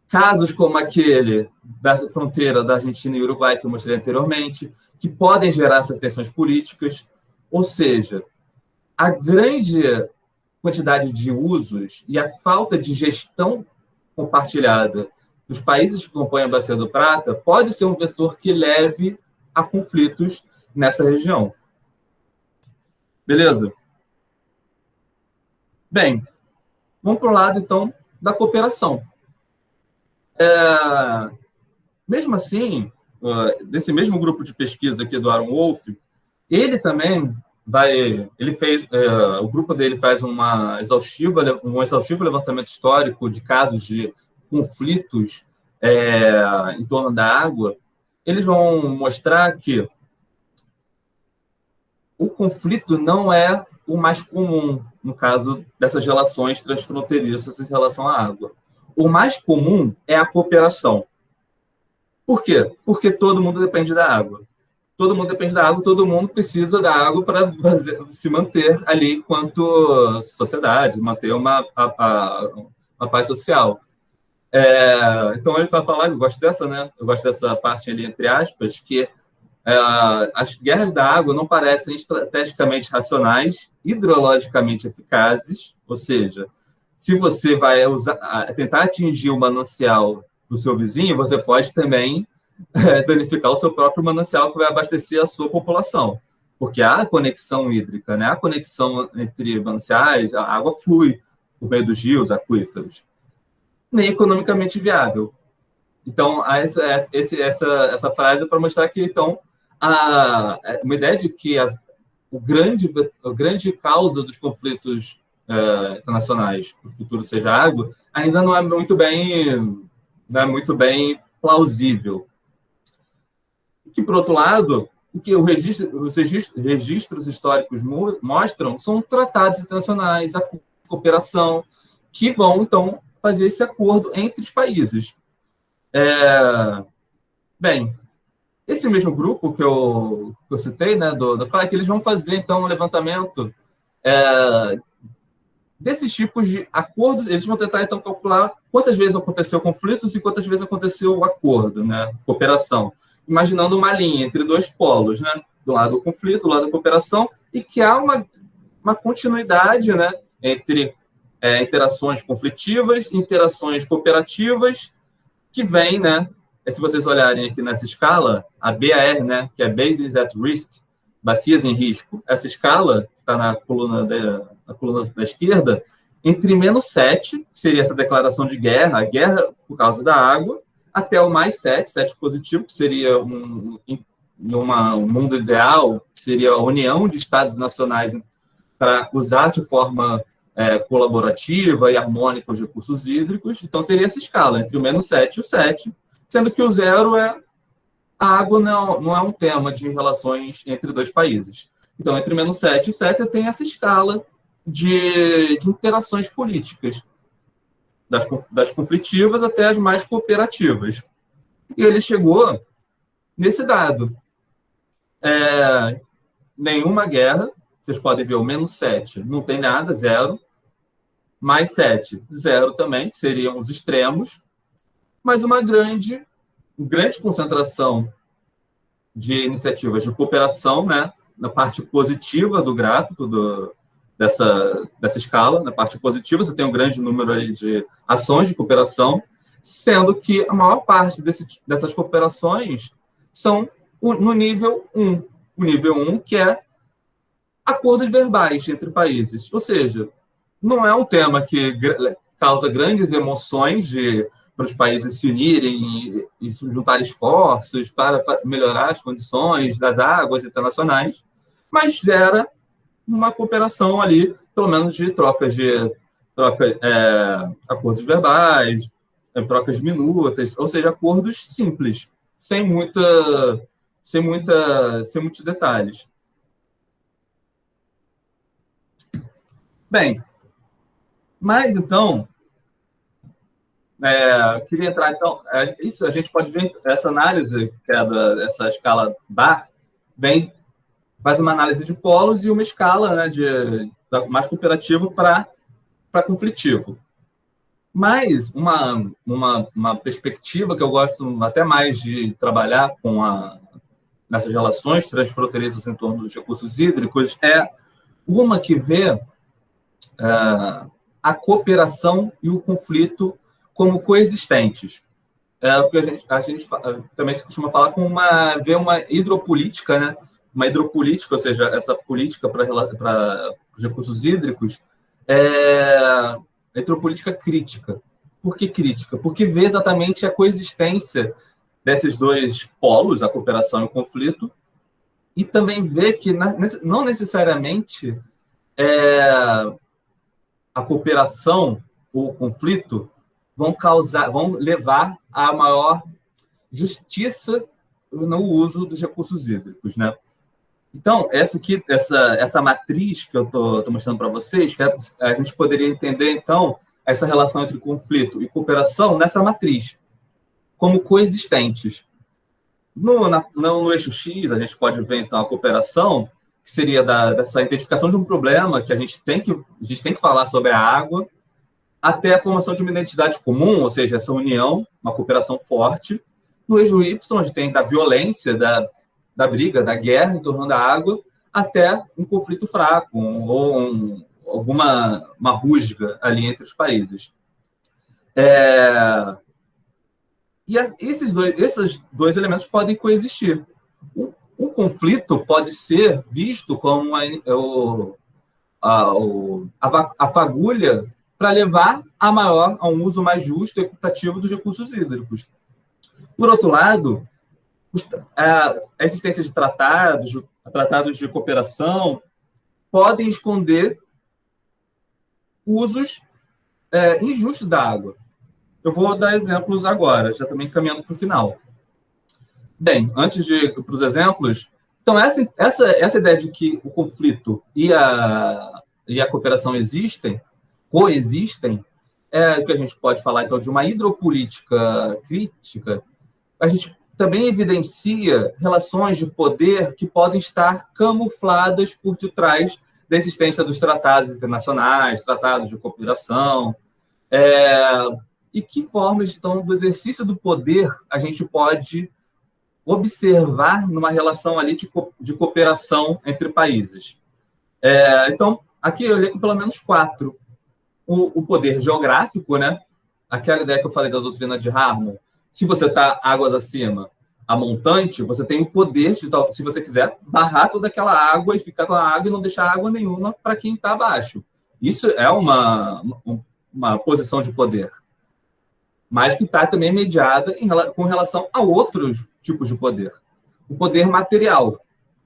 Casos como aquele da fronteira da Argentina e Uruguai, que eu mostrei anteriormente, que podem gerar essas tensões políticas, ou seja, a grande quantidade de usos e a falta de gestão compartilhada dos países que compõem a Bacia do Prata pode ser um vetor que leve a conflitos nessa região. Beleza? Bem, vamos para o lado, então, da cooperação. Mesmo assim, desse mesmo grupo de pesquisa aqui do Aaron Wolf, ele também o grupo dele faz um exaustivo levantamento histórico de casos de conflitos em torno da água. Eles vão mostrar que o conflito não é o mais comum no caso dessas relações transfronteiriças em relação à água. O mais comum é a cooperação. Por quê? Porque todo mundo depende da água. Todo mundo depende da água, todo mundo precisa da água para se manter ali enquanto sociedade, manter uma paz social. Então, ele vai falar, eu gosto dessa parte ali, entre aspas, que as guerras da água não parecem estrategicamente racionais, hidrologicamente eficazes, ou seja, se você vai tentar atingir o manancial do seu vizinho, você pode também danificar o seu próprio manancial que vai abastecer a sua população. Porque há conexão hídrica, né? Há conexão entre mananciais, a água flui por meio dos rios, aquíferos. Nem economicamente viável. Então, essa frase é para mostrar que, então, uma ideia de que a grande causa dos conflitos internacionais para o futuro seja a água, ainda não é muito bem plausível. Que, por outro lado, o que os registros históricos mostram são tratados internacionais, a cooperação, que vão, então, fazer esse acordo entre os países. Bem, esse mesmo grupo que eu citei, né, que eles vão fazer, então, um levantamento desses tipos de acordos. Eles vão tentar, então, calcular quantas vezes aconteceu conflitos e quantas vezes aconteceu o acordo, né, cooperação, imaginando uma linha entre dois polos, né, do lado do conflito, do lado da cooperação, e que há uma continuidade, né, entre interações conflitivas, interações cooperativas, que vem, né, se vocês olharem aqui nessa escala, a BAR, né, que é Bases at Risk, bacias em risco, essa escala, que está na coluna da esquerda, entre -7, que seria essa declaração de guerra, a guerra por causa da água, até o +7 positivo, que seria um mundo ideal, que seria a união de estados nacionais para usar de forma colaborativa e harmônica os recursos hídricos. Então, teria essa escala, entre o -7 e o 7, sendo que o 0 a água não é um tema de relações entre dois países. Então, entre -7 e 7, tem essa escala de interações políticas, das conflitivas até as mais cooperativas. E ele chegou nesse dado. Nenhuma guerra, vocês podem ver o -7, não tem nada, 0. +7, 0 também, que seriam os extremos, mas uma grande concentração de iniciativas de cooperação, né, na parte positiva do gráfico dessa escala. Na parte positiva, você tem um grande número aí de ações de cooperação, sendo que a maior parte dessas cooperações são no nível 1. O nível 1, que é acordos verbais entre países. Ou seja, não é um tema que causa grandes emoções para os países se unirem e juntarem esforços para melhorar as condições das águas internacionais, mas gera uma cooperação ali, pelo menos de acordos verbais, trocas minutas, ou seja, acordos simples, sem muitos detalhes. Bem, mas então, queria entrar, então, isso a gente pode ver, essa análise, que é dessa escala BAR, faz uma análise de polos e uma escala, né, mais cooperativo para conflitivo. Mas uma perspectiva que eu gosto até mais de trabalhar nessas relações transfronteiriças em torno dos recursos hídricos é uma que vê a cooperação e o conflito como coexistentes. O que a gente também se costuma falar ver uma hidropolítica, né? Uma hidropolítica, ou seja, essa política para os recursos hídricos, hidropolítica crítica. Por que crítica? Porque vê exatamente a coexistência desses dois polos, a cooperação e o conflito, e também vê que não necessariamente a cooperação ou o conflito vão levar a maior justiça no uso dos recursos hídricos, né? Então, essa matriz que eu estou mostrando para vocês, que a gente poderia entender, então, essa relação entre conflito e cooperação nessa matriz, como coexistentes. No eixo X, a gente pode ver, então, a cooperação, que seria dessa identificação de um problema que a gente tem que falar sobre a água, até a formação de uma identidade comum, ou seja, essa união, uma cooperação forte. No eixo Y, a gente tem da violência, da briga, da guerra em torno da água, até um conflito fraco, ou uma rusga ali entre os países. E esses dois elementos podem coexistir. O conflito pode ser visto como a fagulha para levar a um uso mais justo e equitativo dos recursos hídricos. Por outro lado, a existência de tratados de cooperação podem esconder usos injustos da água. Eu vou dar exemplos agora, já também caminhando para o final. Bem, antes de ir para os exemplos, Então, essa ideia de que o conflito e a cooperação coexistem, é que a gente pode falar, então, de uma hidropolítica crítica. A gente também evidencia relações de poder que podem estar camufladas por detrás da existência dos tratados internacionais, tratados de cooperação, e que formas, então, do exercício do poder a gente pode observar numa relação ali de cooperação entre países. Então, aqui eu elenco pelo menos 4. O poder geográfico, né? Aquela ideia que eu falei da doutrina de Harmon. Se você está águas acima, a montante, você tem o poder de, se você quiser, barrar toda aquela água e ficar com a água e não deixar água nenhuma para quem está abaixo. Isso é uma posição de poder, mas que está também mediada com relação a outros tipos de poder. O poder material,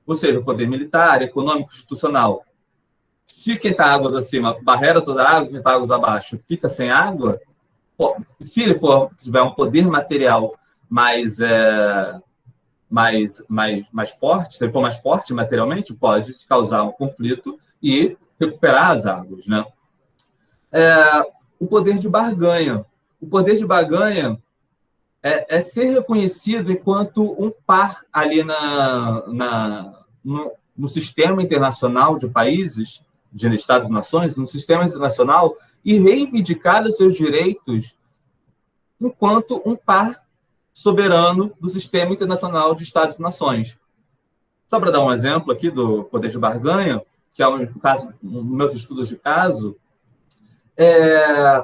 ou seja, o poder militar, econômico, institucional. Se quem está águas acima barrera toda a água, quem está águas abaixo fica sem água, se ele tiver um poder material mais forte, se ele for mais forte materialmente, pode se causar um conflito e recuperar as águas, né? O poder de barganha. O poder de barganha é ser reconhecido enquanto um par ali no sistema internacional de países, de Estados e nações, no sistema internacional, e reivindicar os seus direitos enquanto um par soberano do sistema internacional de Estados e nações. Só para dar um exemplo aqui do poder de barganha, que é um caso, nos meus estudos de caso,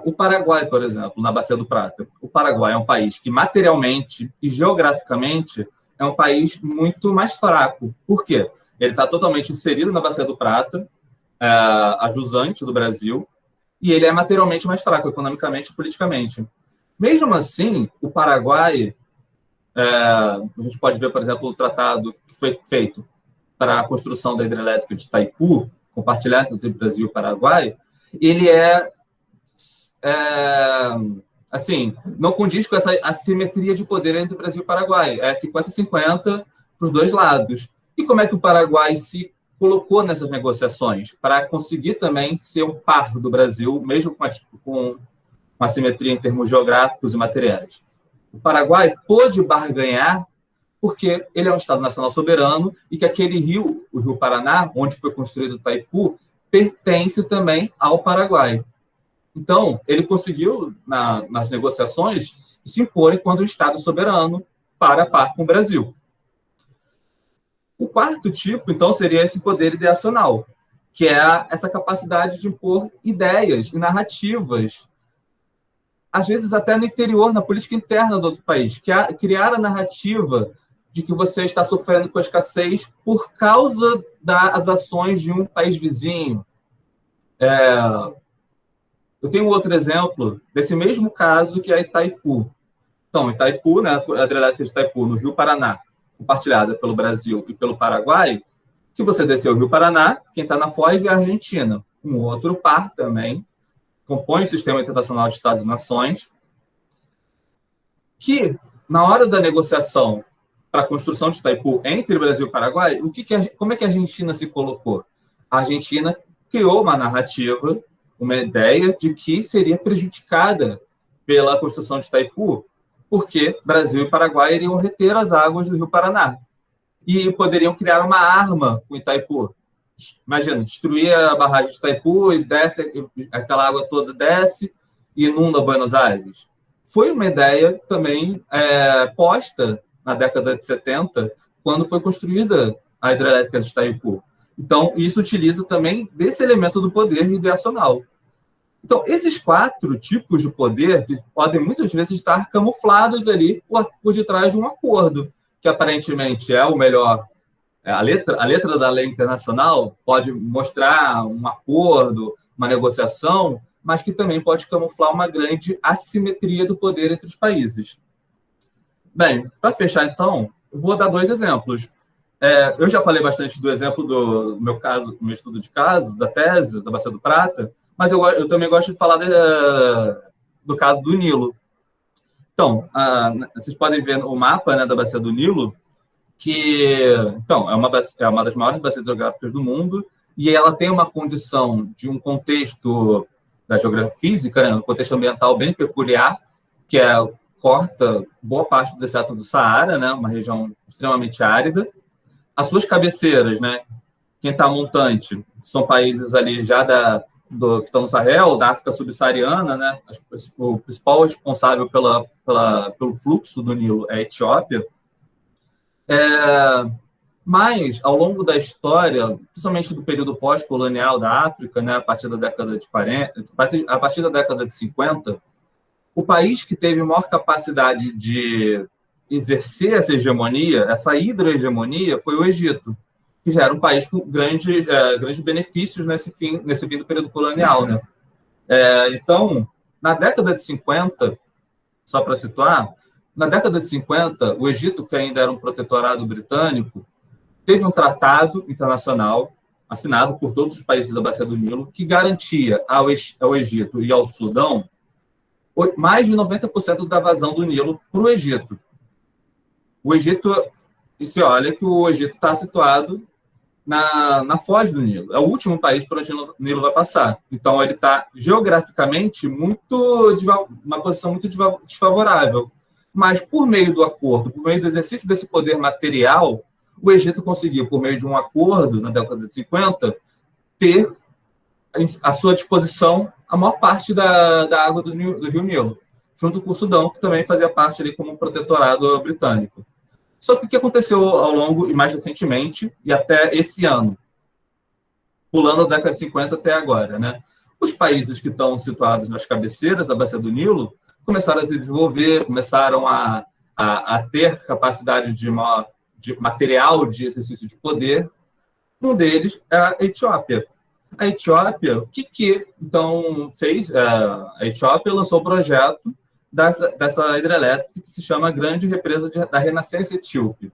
o Paraguai, por exemplo, na Bacia do Prata. O Paraguai é um país que materialmente e geograficamente é um país muito mais fraco. Por quê? Ele está totalmente inserido na Bacia do Prata, a jusante do Brasil, e ele é materialmente mais fraco, economicamente e politicamente. Mesmo assim, o Paraguai, a gente pode ver, por exemplo, o tratado que foi feito para a construção da hidrelétrica de Itaipu, compartilhado entre o Brasil e o Paraguai, ele assim, não condiz com essa assimetria de poder entre o Brasil e o Paraguai. É 50-50 para os dois lados. E como é que o Paraguai se colocou nessas negociações para conseguir também ser um par do Brasil, mesmo com assimetria em termos geográficos e materiais? O Paraguai pôde barganhar porque ele é um Estado nacional soberano e que aquele rio, o Rio Paraná, onde foi construído o Itaipu, pertence também ao Paraguai. Então, ele conseguiu, nas negociações, se impor enquanto um Estado soberano para a par com o Brasil. O quarto tipo, então, seria esse poder ideacional, que é essa capacidade de impor ideias e narrativas, às vezes até no interior, na política interna do outro país, criar a narrativa de que você está sofrendo com a escassez por causa das ações de um país vizinho. Eu tenho outro exemplo desse mesmo caso, que é Itaipu. Então, Itaipu, né, a hidrelétrica de Itaipu, no Rio Paraná, compartilhada pelo Brasil e pelo Paraguai. Se você descer o Rio Paraná, quem está na foz é a Argentina. Um outro par também compõe o Sistema Internacional de Estados e Nações, que, na hora da negociação para a construção de Itaipu entre Brasil e Paraguai, como é que a Argentina se colocou? A Argentina criou uma narrativa, uma ideia de que seria prejudicada pela construção de Itaipu, porque Brasil e Paraguai iriam reter as águas do Rio Paraná e poderiam criar uma arma com Itaipu. Imagina, destruir a barragem de Itaipu e aquela água toda desce e inunda Buenos Aires. Foi uma ideia também posta na década de 70, quando foi construída a hidrelétrica de Itaipu. Então, isso utiliza também desse elemento do poder ideacional. Então, esses 4 tipos de poder podem muitas vezes estar camuflados ali por detrás de um acordo, que aparentemente é o melhor. A letra da lei internacional pode mostrar um acordo, uma negociação, mas que também pode camuflar uma grande assimetria do poder entre os países. Bem, para fechar, então, eu vou dar 2 exemplos. Eu já falei bastante do exemplo do meu estudo de caso, da tese, da Bacia do Prata, mas eu também gosto de falar do caso do Nilo. Então, vocês podem ver o mapa, né, da Bacia do Nilo. então, é uma das maiores bacias hidrográficas do mundo, e ela tem uma condição de um contexto da geografia física, né, um contexto ambiental bem peculiar, que corta boa parte do deserto do Saara, né, uma região extremamente árida. As suas cabeceiras, né, quinta-montante, são países ali já que estão no Sahel, da África subsaariana, né, o principal responsável pelo fluxo do Nilo é a Etiópia. Mas, ao longo da história, principalmente do período pós-colonial da África, né, a partir da década de 40, a partir da década de 50, o país que teve maior capacidade de exercer essa hegemonia, essa hidrohegemonia, foi o Egito, que já era um país com grandes benefícios nesse fim do período colonial, né? Então, na década de 50, só para situar, na década de 50, o Egito, que ainda era um protetorado britânico, teve um tratado internacional assinado por todos os países da Bacia do Nilo que garantia ao Egito e ao Sudão mais de 90% da vazão do Nilo para o Egito. O Egito, e se olha que o Egito está situado na foz do Nilo. É o último país por onde o Nilo vai passar. Então, ele está geograficamente uma posição muito desfavorável. Mas, por meio do acordo, por meio do exercício desse poder material, o Egito conseguiu, por meio de um acordo, na década de 50, ter à sua disposição a maior parte da água do Rio Nilo, junto com o Sudão, que também fazia parte ali como um protetorado britânico. Só que o que aconteceu ao longo, e mais recentemente, e até esse ano, pulando a década de 50 até agora, né? Os países que estão situados nas cabeceiras da Bacia do Nilo começaram a se desenvolver, começaram a ter capacidade de material de exercício de poder. Um deles é a Etiópia. A Etiópia, o que então fez? A Etiópia lançou o projeto dessa hidrelétrica que se chama Grande Represa da Renascença Etíope.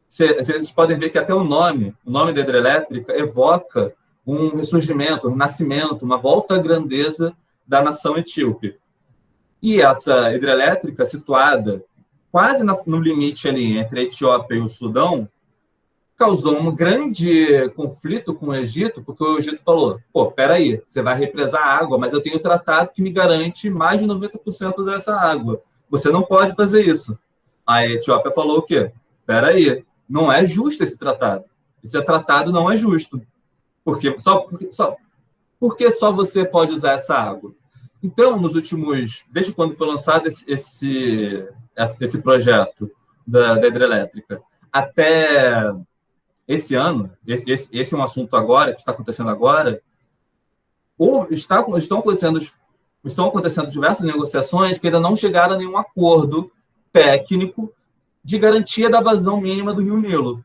Vocês podem ver que até o nome da hidrelétrica evoca um ressurgimento, um nascimento, uma volta à grandeza da nação etíope. E essa hidrelétrica, situada quase no limite ali entre a Etiópia e o Sudão, causou um grande conflito com o Egito, porque o Egito falou, peraí, você vai represar água, mas eu tenho um tratado que me garante mais de 90% dessa água. Você não pode fazer isso. A Etiópia falou o quê? Peraí, não é justo esse tratado. Esse tratado não é justo. Porque só você pode usar essa água. Então, desde quando foi lançado esse projeto da hidrelétrica, até esse ano, esse é um assunto agora, que está acontecendo agora, estão acontecendo diversas negociações que ainda não chegaram a nenhum acordo técnico de garantia da vazão mínima do Rio Nilo.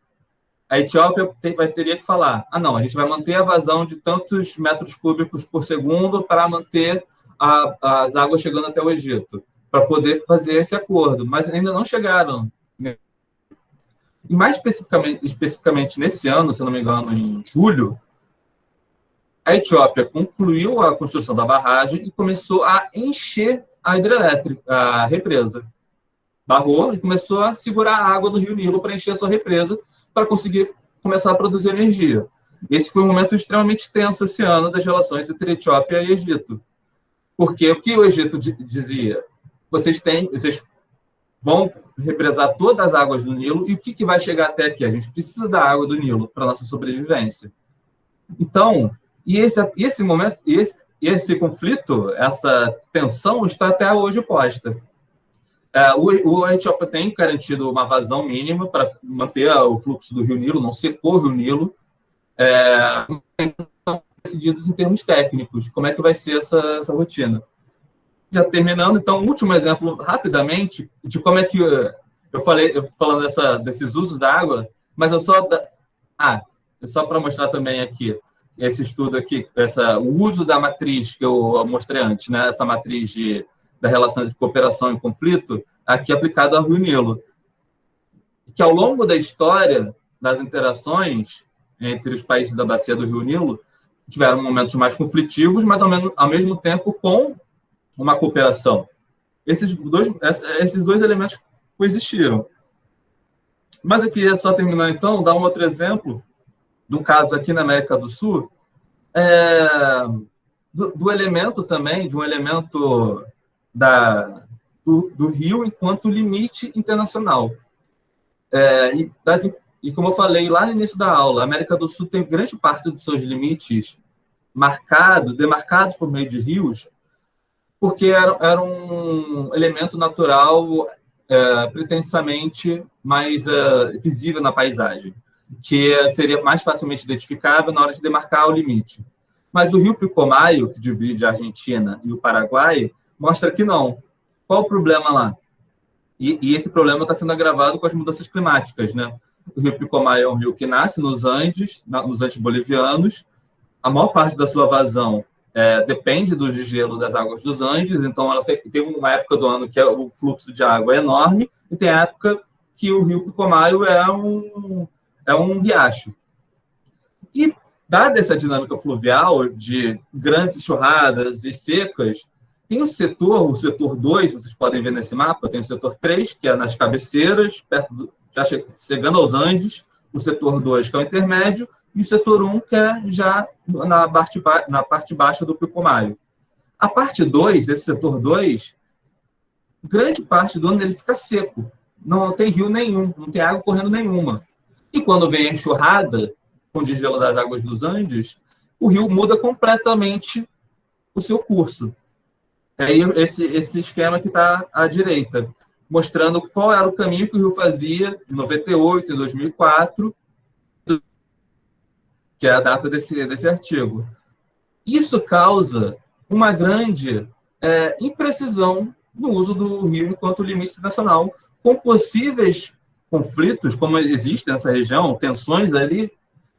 A Etiópia teria que falar, não, a gente vai manter a vazão de tantos metros cúbicos por segundo para manter as águas chegando até o Egito, para poder fazer esse acordo, mas ainda não chegaram. E mais especificamente nesse ano, se não me engano, em julho, a Etiópia concluiu a construção da barragem e começou a encher a hidrelétrica, a represa. Barrou e começou a segurar a água do Rio Nilo para encher a sua represa, para conseguir começar a produzir energia. Esse foi um momento extremamente tenso esse ano das relações entre Etiópia e Egito. Porque o que o Egito dizia? Vocês vão represar todas as águas do Nilo, e o que vai chegar até aqui? A gente precisa da água do Nilo para a nossa sobrevivência. Então, esse momento, esse conflito, essa tensão está até hoje posta. A Etiópia tem garantido uma vazão mínima para manter o fluxo do Rio Nilo, não secou o Rio Nilo, decididos em termos técnicos, como é que vai ser essa rotina. Já terminando, então, um último exemplo, rapidamente, de como é que eu estou falando desses usos da água, mas só para mostrar também aqui, esse estudo aqui, o uso da matriz que eu mostrei antes, né? Essa matriz da relação de cooperação e conflito, aqui aplicada ao Rio Nilo. Que ao longo da história das interações entre os países da bacia do Rio Nilo, tiveram momentos mais conflitivos, mas ao mesmo tempo com uma cooperação. Esses dois elementos coexistiram. Mas eu queria só terminar, então, dar um outro exemplo de um caso aqui na América do Sul, do elemento também, de um elemento do rio enquanto limite internacional. E como eu falei lá no início da aula, a América do Sul tem grande parte dos seus limites demarcados por meio de rios, porque era um elemento natural pretensamente mais visível na paisagem, que seria mais facilmente identificável na hora de demarcar o limite. Mas o rio Pilcomayo, que divide a Argentina e o Paraguai, mostra que não. Qual o problema lá? E esse problema está sendo agravado com as mudanças climáticas, né? O rio Pilcomayo é um rio que nasce nos Andes bolivianos. A maior parte da sua vazão depende do gelo das águas dos Andes, então ela tem uma época do ano que o fluxo de água é enorme, e tem a época que o rio Pilcomayo é um riacho. E, dada essa dinâmica fluvial de grandes enxurradas e secas, tem o setor 2, vocês podem ver nesse mapa, tem o setor 3, que é nas cabeceiras, já chegando aos Andes, o setor 2, que é o intermédio, e o setor 1, que é já na parte baixa do Pilcomayo. A parte 2, esse setor 2, grande parte do ano ele fica seco. Não tem rio nenhum, não tem água correndo nenhuma. E quando vem a enxurrada, com o degelo das águas dos Andes, o rio muda completamente o seu curso. É esse esquema que está à direita, mostrando qual era o caminho que o rio fazia em 98, em 2004, que é a data desse artigo. Isso causa uma grande imprecisão no uso do rio enquanto limite internacional, com possíveis conflitos, como existem nessa região, tensões ali,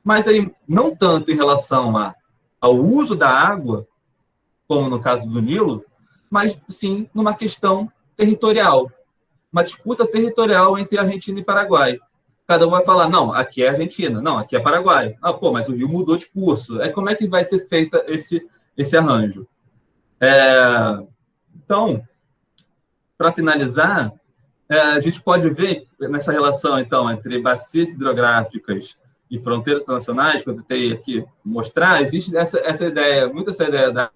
mas aí não tanto em relação ao uso da água, como no caso do Nilo, mas sim numa questão territorial, uma disputa territorial entre Argentina e Paraguai. Cada um vai falar, não, aqui é Argentina, não, aqui é Paraguai. Mas o rio mudou de curso. Como é que vai ser feito esse arranjo? Então, para finalizar, a gente pode ver nessa relação, então, entre bacias hidrográficas e fronteiras internacionais, que eu tentei aqui mostrar, existe essa ideia da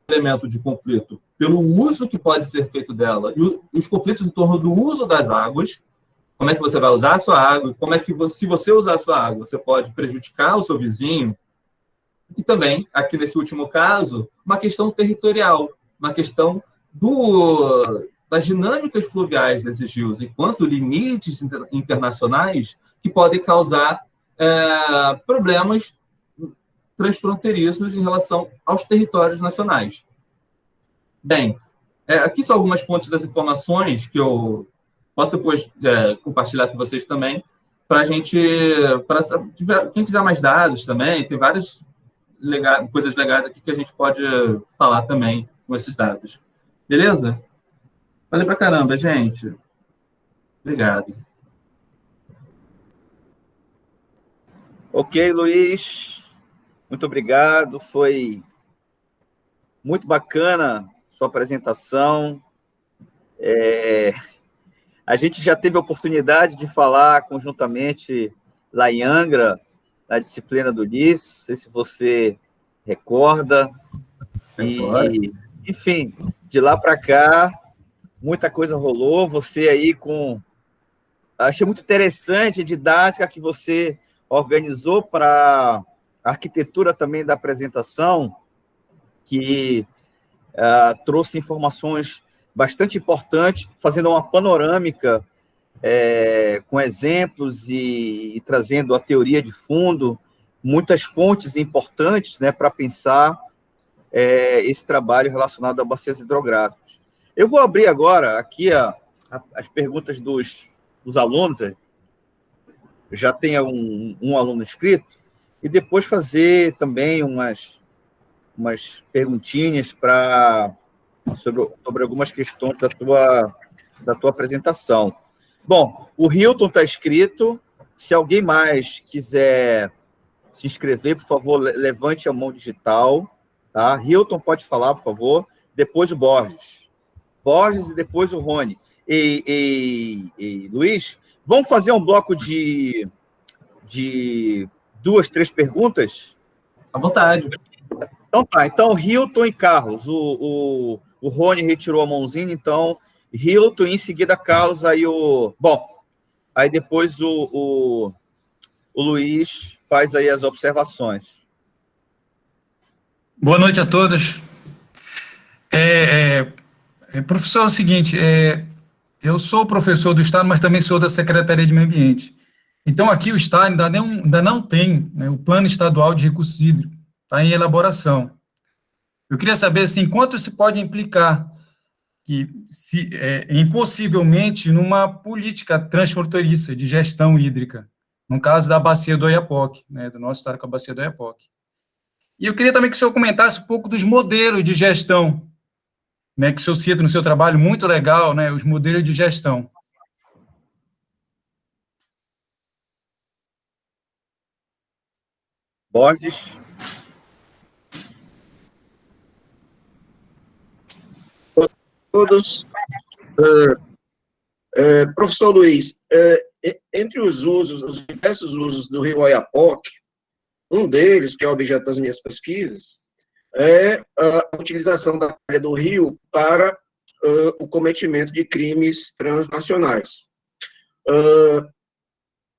elemento de conflito pelo uso que pode ser feito dela e os conflitos em torno do uso das águas. Como é que você vai usar a sua água? Como é que, se você usar a sua água, você pode prejudicar o seu vizinho? E também, aqui nesse último caso, uma questão territorial, uma questão das dinâmicas fluviais desses rios, enquanto limites internacionais que podem causar problemas transfronteiriços em relação aos territórios nacionais. Bem, aqui são algumas fontes das informações que eu posso depois compartilhar com vocês também, quem quiser mais dados também, tem várias coisas legais aqui que a gente pode falar também com esses dados. Beleza? Valeu pra caramba, gente. Obrigado. Ok, Luiz. Muito obrigado. Foi muito bacana sua apresentação. A gente já teve a oportunidade de falar conjuntamente lá em Angra, na disciplina do LIS, não sei se você recorda. Enfim, de lá para cá, muita coisa rolou. Você aí achei muito interessante a didática que você organizou para a arquitetura também da apresentação, que trouxe informações bastante importantes, fazendo uma panorâmica com exemplos e trazendo a teoria de fundo, muitas fontes importantes, né, para pensar esse trabalho relacionado a bacias hidrográficas. Eu vou abrir agora aqui as perguntas dos alunos. Já tem um aluno inscrito, e depois fazer também umas perguntinhas sobre algumas questões da tua apresentação. Bom, o Hilton está inscrito. Se alguém mais quiser se inscrever, por favor, levante a mão digital. Tá? Hilton, pode falar, por favor. Depois o Borges e depois o Rony. E Luiz, Vamos fazer um bloco de 2, 3 perguntas? À vontade. Então tá, então Hilton e Carlos, o Rony retirou a mãozinha, então Hilton, em seguida Carlos, aí depois o Luiz faz aí as observações. Boa noite a todos. Professor, é o seguinte, eu sou professor do Estado, mas também sou da Secretaria de Meio Ambiente. Então, aqui o Estado ainda não tem, né, o Plano Estadual de Recursos Hídricos, está em elaboração. Eu queria saber, assim, quanto se pode implicar impossivelmente numa política transfronteiriça de gestão hídrica, no caso da bacia do Oiapoque, né, do nosso estado com a bacia do Oiapoque. E eu queria também que o senhor comentasse um pouco dos modelos de gestão, né, que o senhor cita no seu trabalho, muito legal, né, os modelos de gestão. Borges. Todos. Professor Luiz, entre os diversos usos do rio Oiapoque, um deles, que é objeto das minhas pesquisas, é a utilização da área do rio para o cometimento de crimes transnacionais.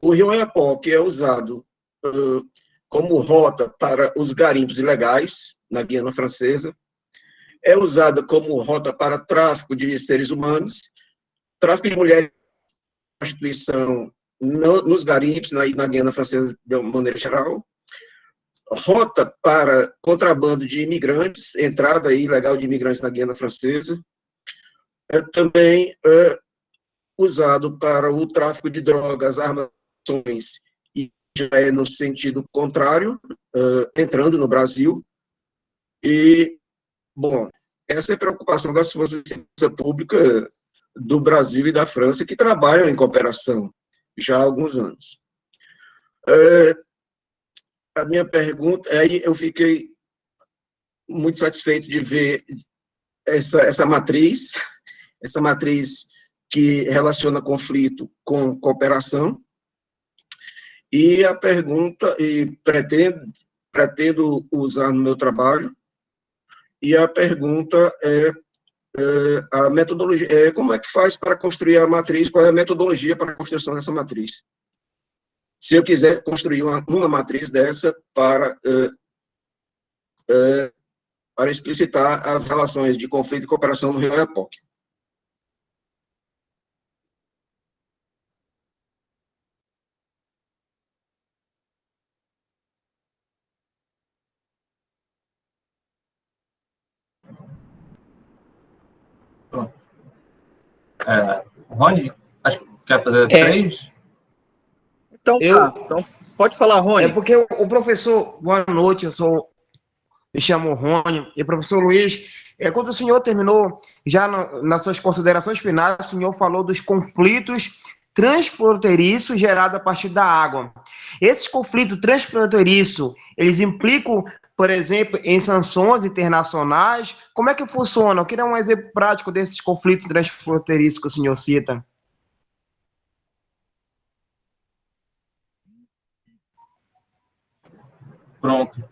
O rio Oiapoque é usado como rota para os garimpos ilegais na Guiana Francesa, é usado como rota para tráfico de seres humanos, tráfico de mulheres, prostituição nos garimpos, na Guiana Francesa de uma maneira geral, rota para contrabando de imigrantes, entrada ilegal de imigrantes na Guiana Francesa, também usado para o tráfico de drogas, armações, e já é no sentido contrário, entrando no Brasil. E, bom, essa é a preocupação das forças de segurança pública do Brasil e da França, que trabalham em cooperação já há alguns anos. A minha pergunta, aí eu fiquei muito satisfeito de ver essa matriz que relaciona conflito com cooperação, e a pergunta, e pretendo usar no meu trabalho, e a pergunta a metodologia, como é que faz para construir a matriz, qual é a metodologia para a construção dessa matriz? Se eu quiser construir uma matriz dessa para explicitar as relações de conflito e cooperação no rio Oiapoque. Pronto. Rony, acho que quer fazer 3? Então, então, pode falar, Rony. Porque o professor, boa noite, me chamo Rony, e professor Luiz, quando o senhor terminou, já nas suas considerações finais, o senhor falou dos conflitos transfronteiriços gerados a partir da água. Esses conflitos transfronteiriços, eles implicam, por exemplo, em sanções internacionais? Como é que funciona? Eu queria um exemplo prático desses conflitos transfronteiriços que o senhor cita. Pronto.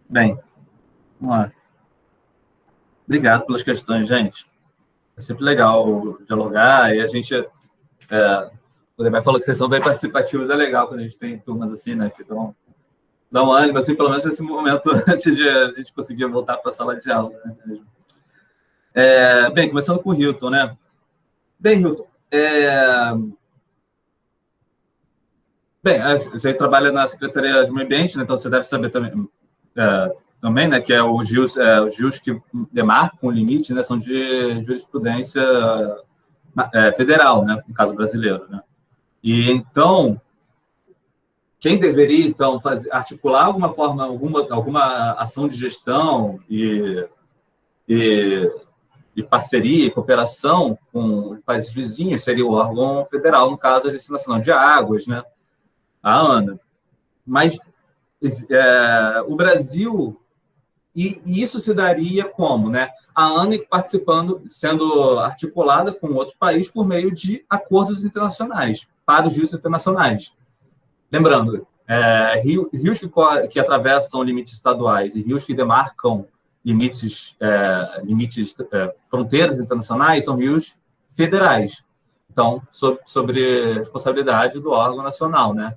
Bem, vamos lá. Obrigado pelas questões, gente. É sempre legal dialogar, e a gente... o Demé falou que vocês são bem participativos, é legal quando a gente tem turmas assim, né? Que dá um ânimo, assim, pelo menos nesse momento, antes de a gente conseguir voltar para a sala de aula. Né? Bem, começando com o Hilton, né? Bem, Hilton, bem, você trabalha na Secretaria de Meio Ambiente, né? Então você deve saber também, né, que é os rios que demarcam o limite, né, são de jurisprudência federal, né, no caso brasileiro, né? E então, quem deveria então articular alguma ação de gestão e parceria e cooperação com os países vizinhos seria o órgão federal, no caso a Agência Nacional de Águas, né, a ANA. Mas o Brasil E isso se daria como, né? A ANA participando, sendo articulada com outro país por meio de acordos internacionais, para os rios internacionais. Lembrando, rios que atravessam limites estaduais e rios que demarcam fronteiras internacionais são rios federais. Então, sobre responsabilidade do órgão nacional, né?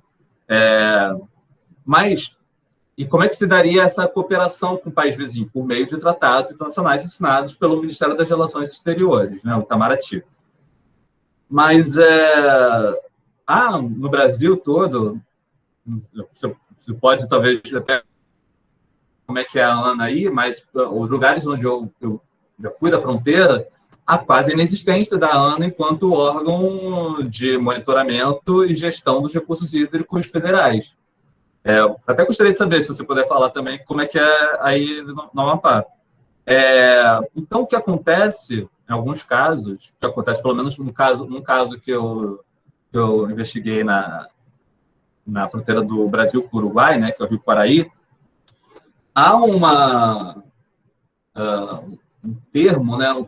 E como é que se daria essa cooperação com o país vizinho? Por meio de tratados internacionais assinados pelo Ministério das Relações Exteriores, né, o Itamaraty. Mas no Brasil todo, você pode talvez até como é que é a ANA aí, mas os lugares onde eu já fui da fronteira, há quase a inexistência da ANA enquanto órgão de monitoramento e gestão dos recursos hídricos federais. Até gostaria de saber, se você puder falar também, como é que é aí no Amapá. Então, o que acontece, em alguns casos, que acontece pelo menos num caso que eu investiguei na fronteira do Brasil com o Uruguai, né, que é o Rio Quaraí, há um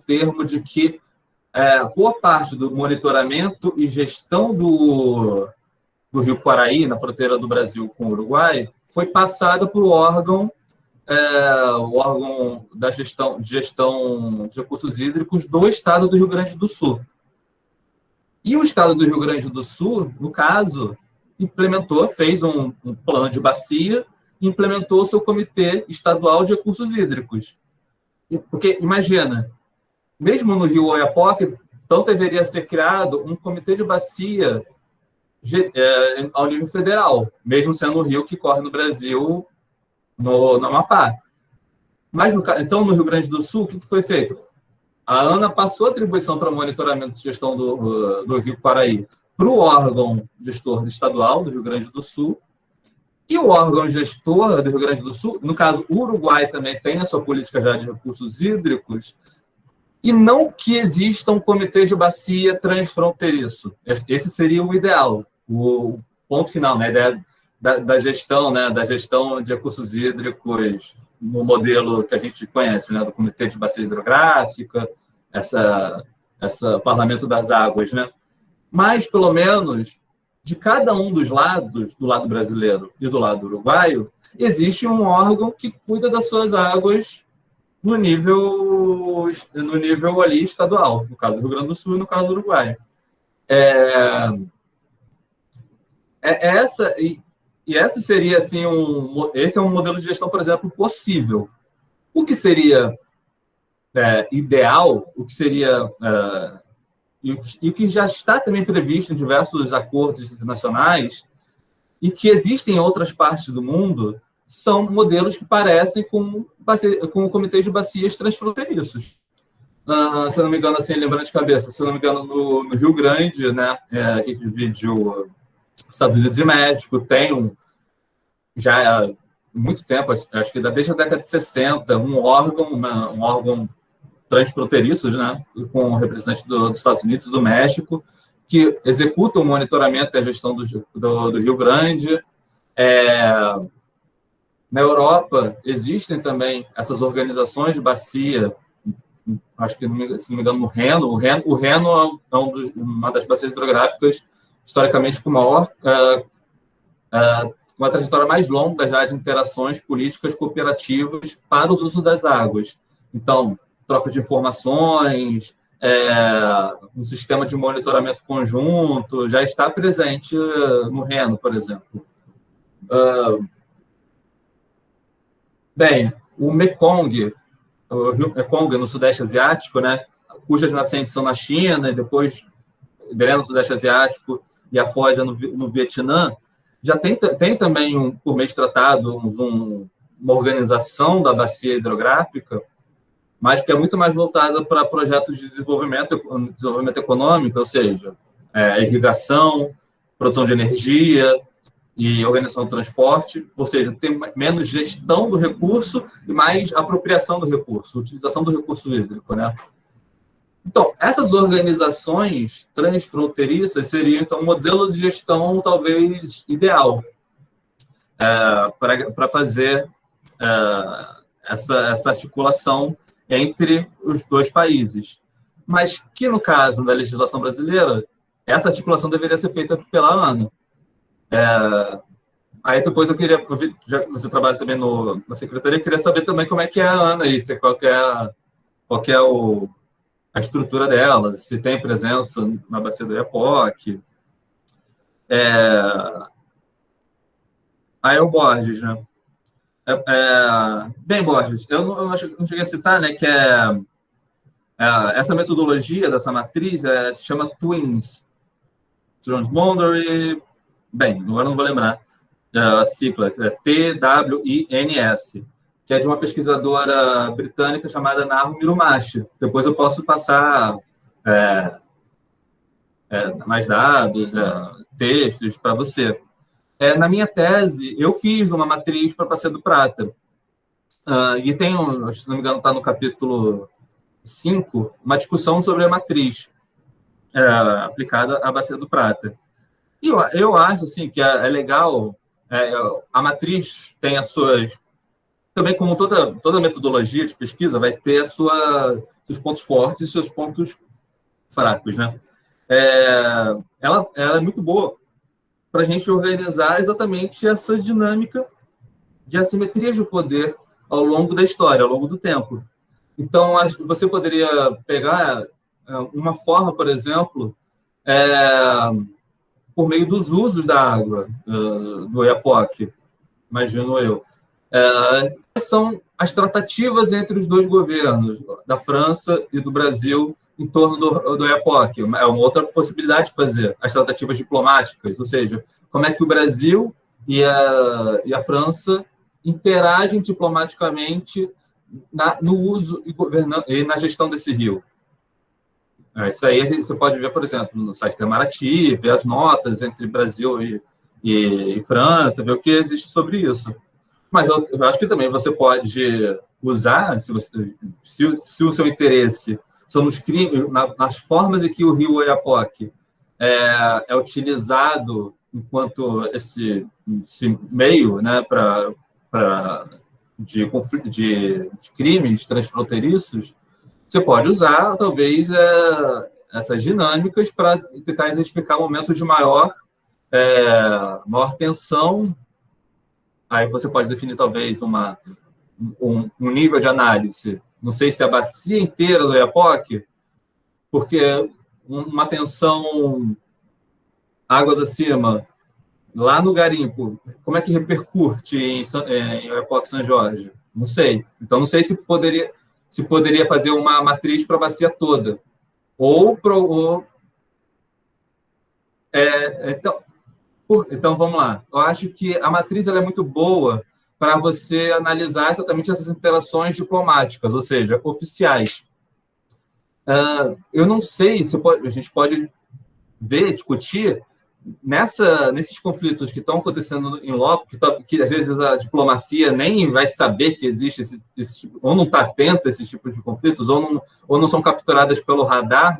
termo de que boa parte do monitoramento e gestão do Rio Quaraí, na fronteira do Brasil com o Uruguai, foi passada para o órgão da gestão de recursos hídricos do estado do Rio Grande do Sul. E o estado do Rio Grande do Sul, no caso, fez um plano de bacia e implementou o seu Comitê Estadual de Recursos Hídricos. Porque, imagina, mesmo no Rio Oiapoque, então deveria ser criado um comitê de bacia ao nível federal, mesmo sendo o rio que corre no Brasil, no Amapá. Mas, então, no Rio Grande do Sul, o que foi feito? A ANA passou a atribuição para monitoramento e gestão do Rio Quaraí para o órgão gestor estadual do Rio Grande do Sul, e o órgão gestor do Rio Grande do Sul, no caso, o Uruguai também tem a sua política já de recursos hídricos, e não que exista um comitê de bacia transfronteiriço. Esse seria o ideal, o ponto final, né, da gestão, né, da gestão de recursos hídricos no modelo que a gente conhece, né, do Comitê de Bacia Hidrográfica, essa Parlamento das Águas, né? Mas, pelo menos, de cada um dos lados, do lado brasileiro e do lado uruguaio, existe um órgão que cuida das suas águas no nível ali estadual, no caso do Rio Grande do Sul e no caso do Uruguai. Esse seria assim esse é um modelo de gestão, por exemplo, possível. O que seria ideal, o que seria e o que já está também previsto em diversos acordos internacionais e que existem em outras partes do mundo, são modelos que parecem com o Comitê de Bacias Transfronteiriços. Se eu não me engano, assim, lembrando de cabeça, se eu não me engano, no Rio Grande, né, que divide os Estados Unidos e México, tem já há muito tempo, acho que desde a década de 60, um órgão transfronteiriços, né, com representantes dos Estados Unidos e do México, que executam o monitoramento e a gestão do Rio Grande. Na Europa, existem também essas organizações de bacia, acho que, se não me engano, no Reno. O Reno é uma das bacias hidrográficas, historicamente, com uma trajetória mais longa já de interações políticas cooperativas para os usos das águas. Então, troca de informações, um sistema de monitoramento conjunto já está presente no Reno, por exemplo. Bem, o Mekong, o rio Mekong no Sudeste Asiático, né, cujas nascentes são na China e depois no Sudeste Asiático e a foz no Vietnã, já tem também, por meio de tratados, uma organização da bacia hidrográfica, mas que é muito mais voltada para projetos de desenvolvimento econômico, ou seja, irrigação, produção de energia e organização do transporte, ou seja, tem menos gestão do recurso e mais apropriação do recurso, utilização do recurso hídrico, né? Então, essas organizações transfronteiriças seriam, então, um modelo de gestão talvez ideal para fazer essa articulação entre os dois países. Mas que, no caso da legislação brasileira, essa articulação deveria ser feita pela ANA. Aí depois eu vi, já que você trabalha também na secretaria, eu queria saber também como é que é a ANA, qual que é a estrutura dela, se tem presença na bacia do Oiapoque. Aí é o Borges, né? Bem, Borges, eu não cheguei a citar, né, que essa metodologia dessa matriz se chama TWINS, Transboundary, bem, agora não vou lembrar a sigla, TWINS, que é de uma pesquisadora britânica chamada Nahu Mirumashi. Depois eu posso passar mais dados, textos para você. Na minha tese, eu fiz uma matriz para a Bacia do Prata. E tem, se não me engano, está no capítulo 5, uma discussão sobre a matriz aplicada à Bacia do Prata. E eu acho assim, que é legal, a matriz tem as suas... Também, como toda metodologia de pesquisa, vai ter seus pontos fortes e seus pontos fracos, né? Ela é muito boa para a gente organizar exatamente essa dinâmica de assimetria de poder ao longo da história, ao longo do tempo. Então, você poderia pegar uma forma, por exemplo, por meio dos usos da água do Oiapoque, imagino eu. São as tratativas entre os dois governos, da França e do Brasil, em torno do Oiapoque. É uma outra possibilidade de fazer, as tratativas diplomáticas, ou seja, como é que o Brasil e a França interagem diplomaticamente no uso e na gestão desse rio. Isso aí você pode ver, por exemplo, no site da Itamaraty, ver as notas entre Brasil e França, ver o que existe sobre isso. Mas eu acho que também você pode usar, se o seu interesse são nos crimes, nas formas em que o rio Oiapoque é utilizado enquanto esse meio, né, de crimes transfronteiriços, você pode usar, talvez, essas dinâmicas para tentar identificar momentos de maior tensão. Aí você pode definir, talvez, um nível de análise. Não sei se a bacia inteira do Oiapoque, porque uma tensão águas acima, lá no garimpo, como é que repercute em Oiapoque São Jorge? Não sei. Então, não sei se poderia fazer uma matriz para a bacia toda. Então, vamos lá. Eu acho que a matriz ela é muito boa para você analisar exatamente essas interações diplomáticas, ou seja, oficiais. Eu não sei se a gente pode discutir nesses conflitos que estão acontecendo em loco, que às vezes a diplomacia nem vai saber que existe esse tipo, ou não está atenta a esses tipos de conflitos, ou não são capturadas pelo radar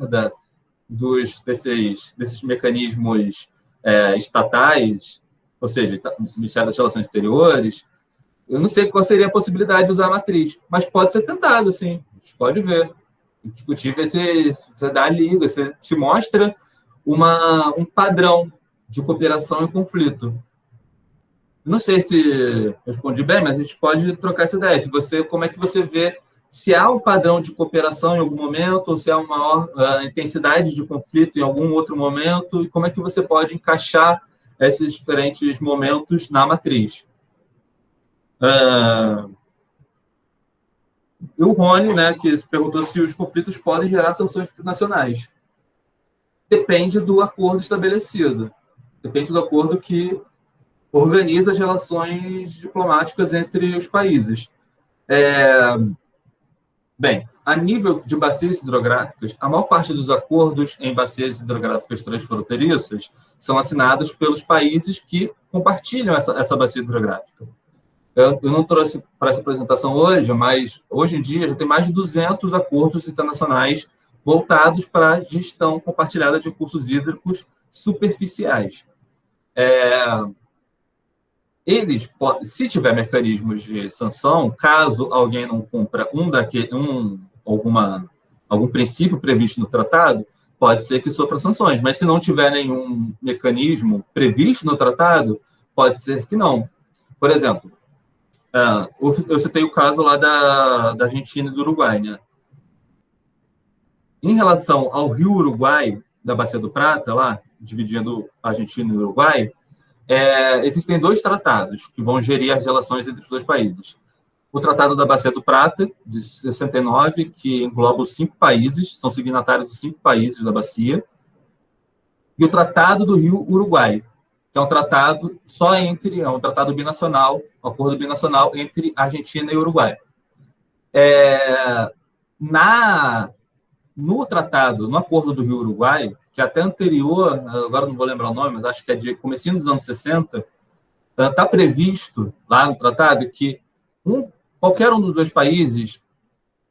desses mecanismos estatais, ou seja, Ministério das Relações Exteriores. Eu não sei qual seria a possibilidade de usar a matriz, mas pode ser tentado, sim. A gente pode ver, discutir, ver se dá a liga, se mostra um padrão de cooperação e conflito. Não sei se respondi bem, mas a gente pode trocar essa ideia. Como é que você vê se há um padrão de cooperação em algum momento, ou se há uma maior intensidade de conflito em algum outro momento, e como é que você pode encaixar esses diferentes momentos na matriz. E o Rony, né, que se perguntou se os conflitos podem gerar sanções internacionais. Depende do acordo estabelecido. Depende do acordo que organiza as relações diplomáticas entre os países. Bem, a nível de bacias hidrográficas, a maior parte dos acordos em bacias hidrográficas transfronteiriças são assinados pelos países que compartilham essa bacia hidrográfica. Eu não trouxe para essa apresentação hoje, mas hoje em dia já tem mais de 200 acordos internacionais voltados para a gestão compartilhada de recursos hídricos superficiais. se tiver mecanismos de sanção, caso alguém não cumpra algum princípio previsto no tratado, pode ser que sofra sanções, mas se não tiver nenhum mecanismo previsto no tratado, pode ser que não. Por exemplo, eu citei o caso lá da Argentina e do Uruguai, né? Em relação ao Rio Uruguai, da Bacia do Prata, lá, dividindo a Argentina e o Uruguai, existem 2 tratados que vão gerir as relações entre os 2 países. O Tratado da Bacia do Prata, de 69, que engloba os 5 países, são signatários dos 5 países da bacia, e o Tratado do Rio Uruguai, que é um tratado um tratado binacional, um acordo binacional entre Argentina e Uruguai. No tratado, no acordo do Rio Uruguai, que é até anterior, agora não vou lembrar o nome, mas acho que é de comecinho dos anos 60, está previsto lá no tratado que qualquer um dos 2 países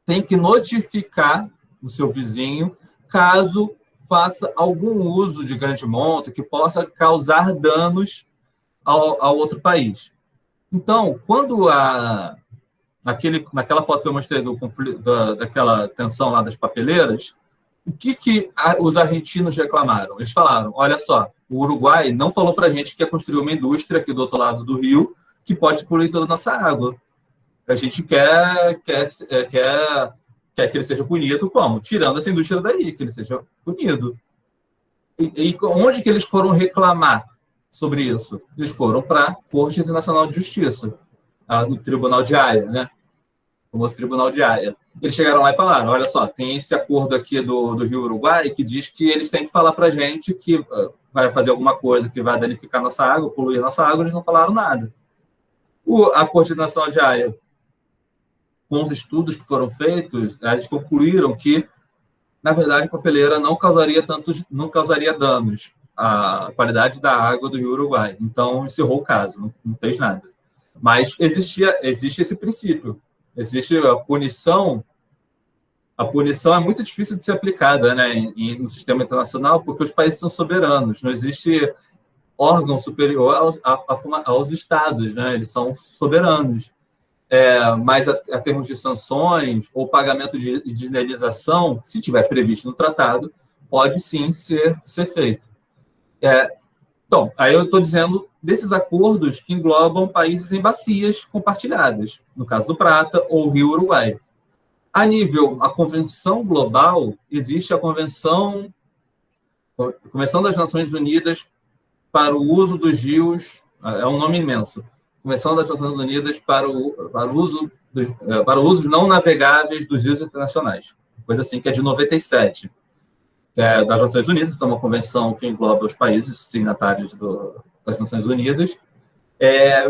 tem que notificar o seu vizinho caso faça algum uso de grande monta que possa causar danos ao outro país. Então, quando naquela foto que eu mostrei do conflito, daquela tensão lá das papeleiras, o que os argentinos reclamaram? Eles falaram, olha só, o Uruguai não falou para a gente que ia construir uma indústria aqui do outro lado do rio que pode poluir toda a nossa água. A gente quer que ele seja punido como? Tirando essa indústria daí, que ele seja punido. E onde que eles foram reclamar sobre isso? Eles foram para a Corte Internacional de Justiça, no Tribunal de Haia, né? O famoso Tribunal de Haia. Eles chegaram lá e falaram, olha só, tem esse acordo aqui do Rio Uruguai que diz que eles têm que falar para a gente que vai fazer alguma coisa que vai danificar nossa água, poluir nossa água, eles não falaram nada. A Corte Internacional de Haia, com os estudos que foram feitos, eles concluíram que, na verdade, a papeleira não causaria danos à qualidade da água do Rio Uruguai. Então, encerrou o caso, não fez nada. Mas existe esse princípio. Existe a punição. A punição é muito difícil de ser aplicada, né, no sistema internacional, porque os países são soberanos. Não existe órgão superior aos estados, né? Eles são soberanos. Mas a termos de sanções ou pagamento de indenização, se tiver previsto no tratado, pode sim ser feito. Então, aí eu estou dizendo desses acordos que englobam países em bacias compartilhadas, no caso do Prata ou Rio Uruguai. A Convenção Global, existe a Convenção das Nações Unidas para o uso dos rios, é um nome imenso, Convenção das Nações Unidas para o uso não navegáveis dos rios internacionais, coisa assim, que é de 97, das Nações Unidas, então uma convenção que engloba os países signatários das Nações Unidas,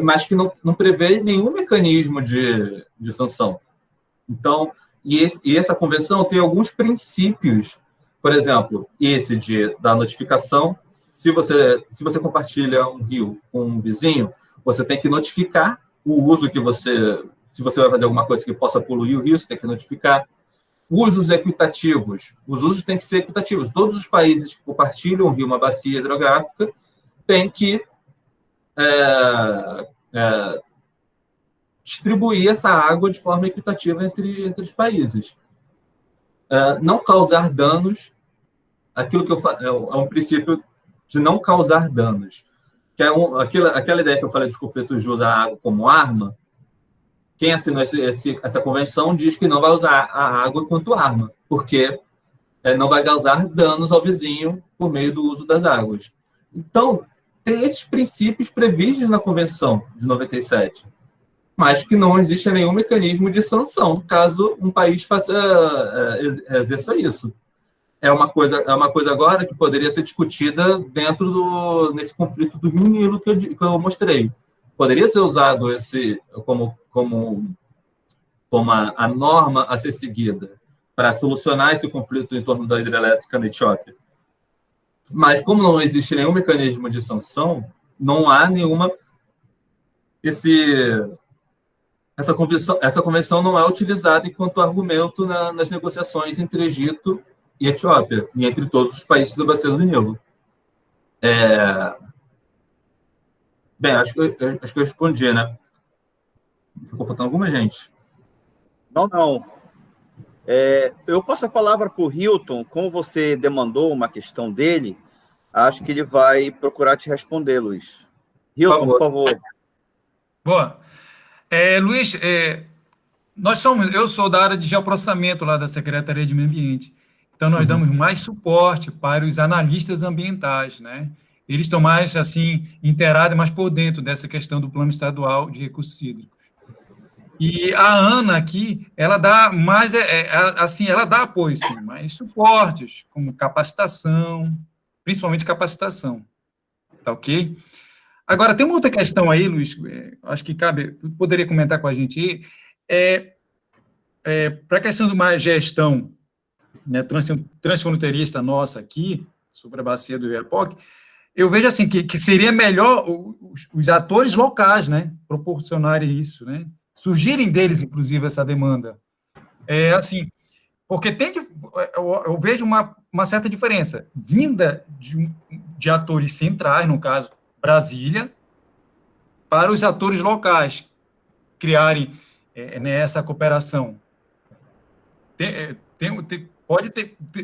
mas que não prevê nenhum mecanismo de sanção. Então, e essa convenção tem alguns princípios, por exemplo, esse da notificação. Se você compartilha um rio com um vizinho, você tem que notificar o uso se você vai fazer alguma coisa que possa poluir o rio, você tem que notificar. Usos equitativos. Os usos têm que ser equitativos. Todos os países que compartilham um rio, uma bacia hidrográfica, têm que distribuir essa água de forma equitativa entre os países. Não causar danos, aquilo que eu falo, é um princípio de não causar danos, que é aquela ideia que eu falei dos conflitos de usar a água como arma. Quem assinou essa convenção diz que não vai usar a água quanto arma, porque não vai causar danos ao vizinho por meio do uso das águas. Então, tem esses princípios previstos na Convenção de 97, mas que não existe nenhum mecanismo de sanção caso um país exerça isso. É uma coisa agora que poderia ser discutida nesse conflito do Rio Nilo que eu mostrei. Poderia ser usado como a norma a ser seguida para solucionar esse conflito em torno da hidrelétrica na Etiópia. Mas, como não existe nenhum mecanismo de sanção, não há nenhuma... Essa convenção não é utilizada enquanto argumento nas negociações entre Egito e Etiópia, e entre todos os países da Bacia do Nilo. Bem, acho que eu respondi, né? Ficou faltando alguma gente? Não. Eu passo a palavra para o Hilton. Como você demandou uma questão dele, acho que ele vai procurar te responder, Luiz. Hilton, por favor. Boa. Luiz, eu sou da área de geoprocessamento lá da Secretaria de Meio Ambiente. Então, nós damos mais suporte para os analistas ambientais, né? Eles estão mais, assim, inteirados, mais por dentro dessa questão do Plano Estadual de Recursos Hídricos. E a Ana aqui, ela dá mais, assim, ela dá apoio, sim, mas suportes, como capacitação, principalmente capacitação, tá ok? Agora, tem uma outra questão aí, Luiz, acho que poderia comentar com a gente aí, para a questão de uma gestão, né, transfronteirista nossa aqui, sobre a bacia do Oiapoque, eu vejo assim que seria melhor os atores locais, né, proporcionarem isso, né, surgirem deles, inclusive, essa demanda. Assim, porque eu vejo uma certa diferença, vinda de atores centrais, no caso, Brasília, para os atores locais criarem essa cooperação.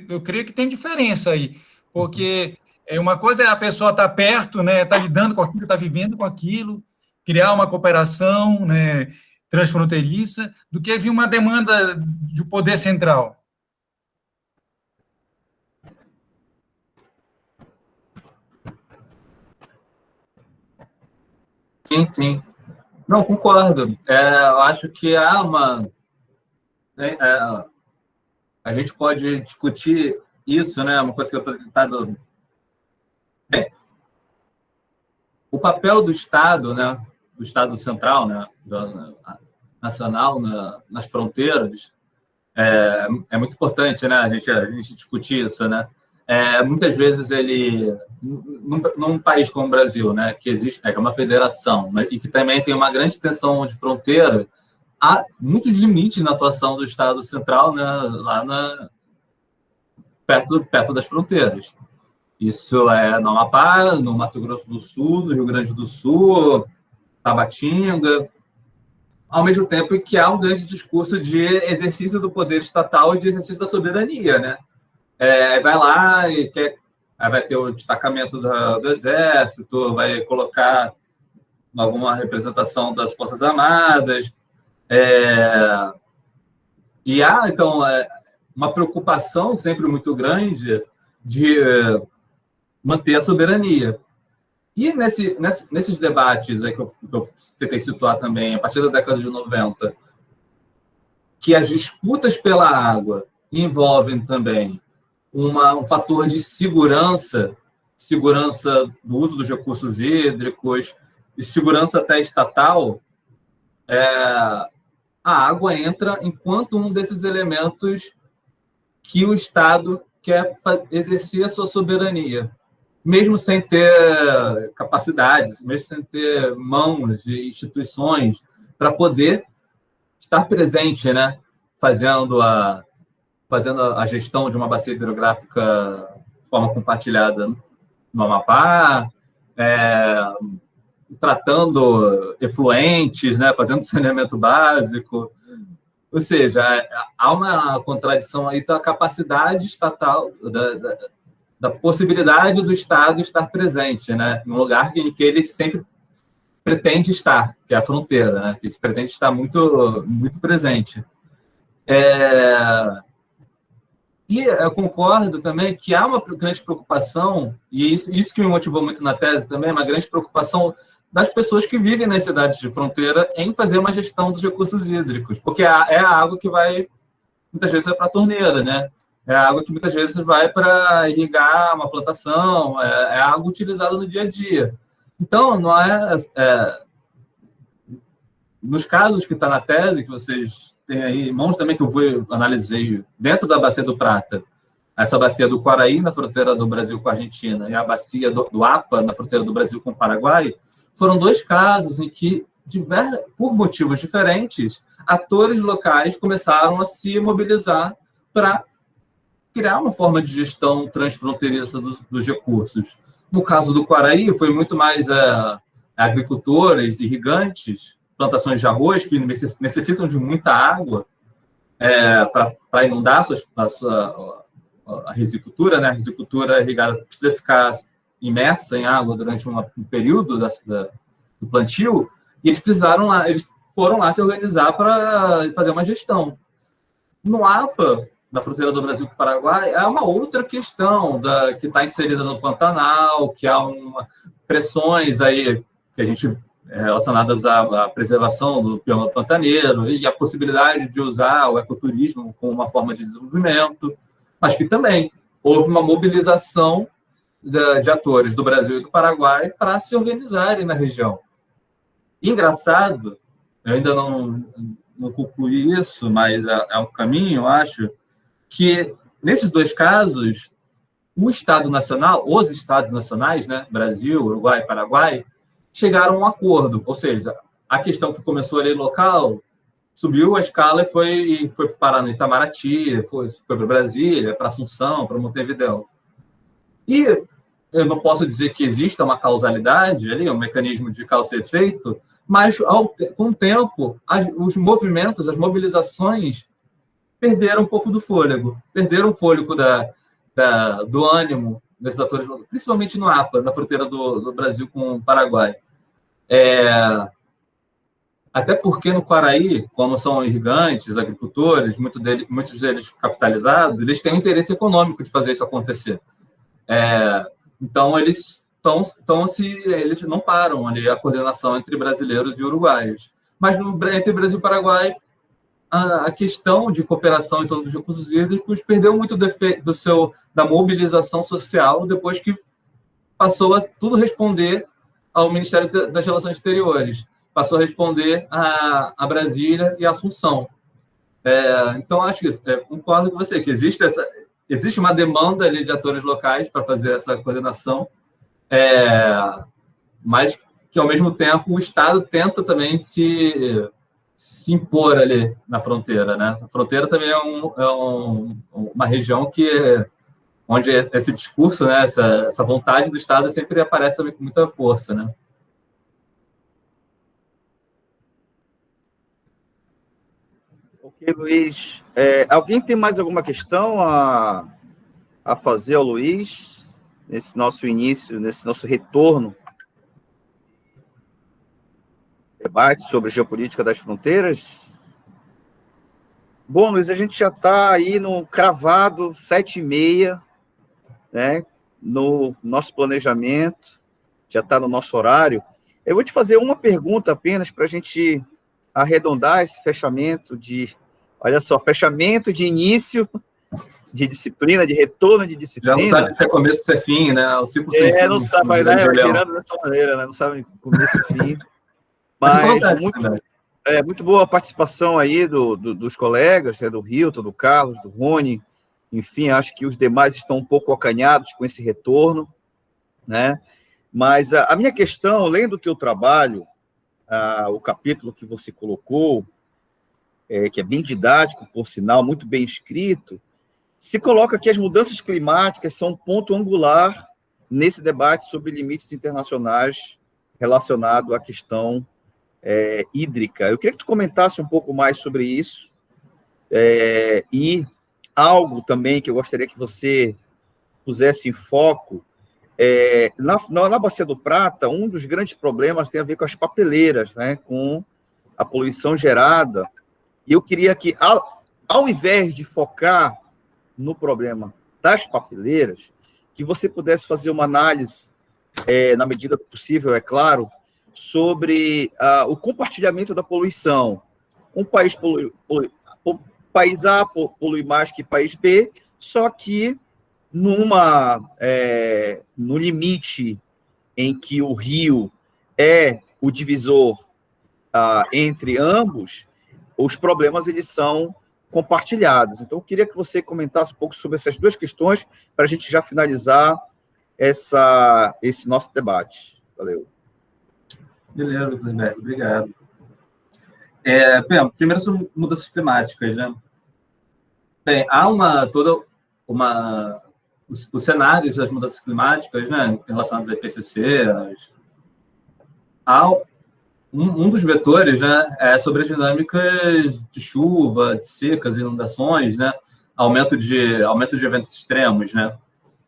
Eu creio que tem diferença aí, porque uma coisa é a pessoa estar perto, né, estar lidando com aquilo, estar vivendo com aquilo, criar uma cooperação, né, transfronteiriça, do que vir uma demanda de poder central. Sim. Não, concordo. Eu acho que há uma... a gente pode discutir isso, né? Uma coisa que eu estou tentando... Bem, o papel do Estado, né? Do Estado central, né? Nacional, nas fronteiras, é muito importante, né? A gente discutir isso, né? Muitas vezes num país como o Brasil, né, que existe, é uma federação, né, e que também tem uma grande extensão de fronteira, há muitos limites na atuação do Estado Central, né, lá perto das fronteiras. Isso é no Amapá, no Mato Grosso do Sul, no Rio Grande do Sul, Tabatinga, ao mesmo tempo que há um grande discurso de exercício do poder estatal e de exercício da soberania, né? Vai lá e vai ter o destacamento do Exército, vai colocar alguma representação das Forças Armadas. E há, então, uma preocupação sempre muito grande de manter a soberania. E nesses debates que eu tentei situar também, a partir da década de 90, que as disputas pela água envolvem também um fator de segurança do uso dos recursos hídricos, e segurança até estatal, a água entra enquanto um desses elementos que o Estado quer exercer a sua soberania, mesmo sem ter capacidades, mesmo sem ter mãos e instituições para poder estar presente, né, fazendo a gestão de uma bacia hidrográfica de forma compartilhada no Amapá, tratando efluentes, né, fazendo saneamento básico. Ou seja, há uma contradição aí da capacidade estatal, da possibilidade do Estado estar presente, né, num lugar em que ele sempre pretende estar, que é a fronteira, né, que ele pretende estar muito, muito presente. E eu concordo também que há uma grande preocupação, e isso que me motivou muito na tese também, uma grande preocupação das pessoas que vivem nas cidades de fronteira em fazer uma gestão dos recursos hídricos, porque é a água que muitas vezes vai para a torneira, né? É a água que muitas vezes vai para irrigar uma plantação, é água utilizada no dia a dia. Então, não nos casos que está na tese, que vocês têm aí, mãos também que analisei dentro da Bacia do Prata, essa bacia do Quaraí, na fronteira do Brasil com a Argentina, e a bacia do APA, na fronteira do Brasil com o Paraguai, foram dois casos em que, por motivos diferentes, atores locais começaram a se mobilizar para criar uma forma de gestão transfronteiriça dos recursos. No caso do Quaraí, foi muito mais agricultores, irrigantes, plantações de arroz que necessitam de muita água para inundar a risicultura, né? A risicultura irrigada precisa ficar imersa em água durante um período do plantio, e eles foram lá se organizar para fazer uma gestão. No APA, na fronteira do Brasil com o Paraguai, é uma outra questão que está inserida no Pantanal, que há pressões aí que a gente relacionadas à preservação do bioma pantaneiro e a possibilidade de usar o ecoturismo como uma forma de desenvolvimento. Acho que também houve uma mobilização de atores do Brasil e do Paraguai para se organizarem na região. Engraçado, eu ainda não concluí isso, mas é um caminho, eu acho, que nesses dois casos, os Estados nacionais, né, Brasil, Uruguai e Paraguai, chegaram a um acordo, ou seja, a questão que começou ali local subiu a escala e foi parar no Itamaraty, foi para Brasília, para Assunção, para Montevidéu. E eu não posso dizer que exista uma causalidade ali, um mecanismo de causa e efeito, mas com o tempo, os movimentos, as mobilizações perderam um pouco do fôlego, perderam o fôlego do ânimo desses atores, principalmente no APA, na fronteira do Brasil com o Paraguai. Até porque no Quaraí, como são irrigantes, agricultores, muitos deles capitalizados, eles têm um interesse econômico de fazer isso acontecer. Então, eles não param ali a coordenação entre brasileiros e uruguaios. Mas entre Brasil e Paraguai, a questão de cooperação em torno dos recursos hídricos perdeu muito da mobilização social depois que passou a tudo responder ao Ministério das Relações Exteriores, passou a responder a Brasília e a Assunção. Então, acho que concordo com você, que existe uma demanda ali de atores locais para fazer essa coordenação, mas que, ao mesmo tempo, o Estado tenta também se impor ali na fronteira, né? A fronteira também é uma região onde esse discurso, né, essa vontade do Estado sempre aparece também com muita força, né? Ok, Luiz. Alguém tem mais alguma questão a fazer ao Luiz nesse nosso início, nesse nosso retorno? Debate sobre geopolítica das fronteiras? Bom, Luiz, a gente já está aí no cravado 7h30, né, no nosso planejamento, já está no nosso horário. Eu vou te fazer uma pergunta apenas para a gente arredondar esse fechamento fechamento de início de disciplina, de retorno de disciplina. Já não sabe se é começo ou se é fim, né? O ciclo sem fim. Não sabe, vai girando dessa maneira, né? Não sabe começo e fim. Mas muito boa a participação aí dos colegas, do Hilton, do Carlos, do Rony. Enfim, acho que os demais estão um pouco acanhados com esse retorno, né? Mas a minha questão, além do teu trabalho, o capítulo que você colocou, que é bem didático, por sinal, muito bem escrito, se coloca que as mudanças climáticas são um ponto angular nesse debate sobre limites internacionais relacionado à questão hídrica. Eu queria que tu comentasse um pouco mais sobre isso, e algo também que eu gostaria que você pusesse em foco. Na Bacia do Prata, um dos grandes problemas tem a ver com as papeleiras, né, com a poluição gerada. E eu queria que, ao invés de focar no problema das papeleiras, que você pudesse fazer uma análise, na medida do possível, é claro, sobre o compartilhamento da poluição. País A polui mais que país B, só que no limite em que o rio é o divisor entre ambos, os problemas eles são compartilhados. Então, eu queria que você comentasse um pouco sobre essas duas questões para a gente já finalizar esse nosso debate. Valeu. Beleza, Clisberto, obrigado. Primeiro sobre mudanças climáticas, né? Bem, há os cenários das mudanças climáticas, né, relacionados ao IPCC, um dos vetores, né, é sobre as dinâmicas de chuva, de secas, inundações, né, aumento de eventos extremos, né.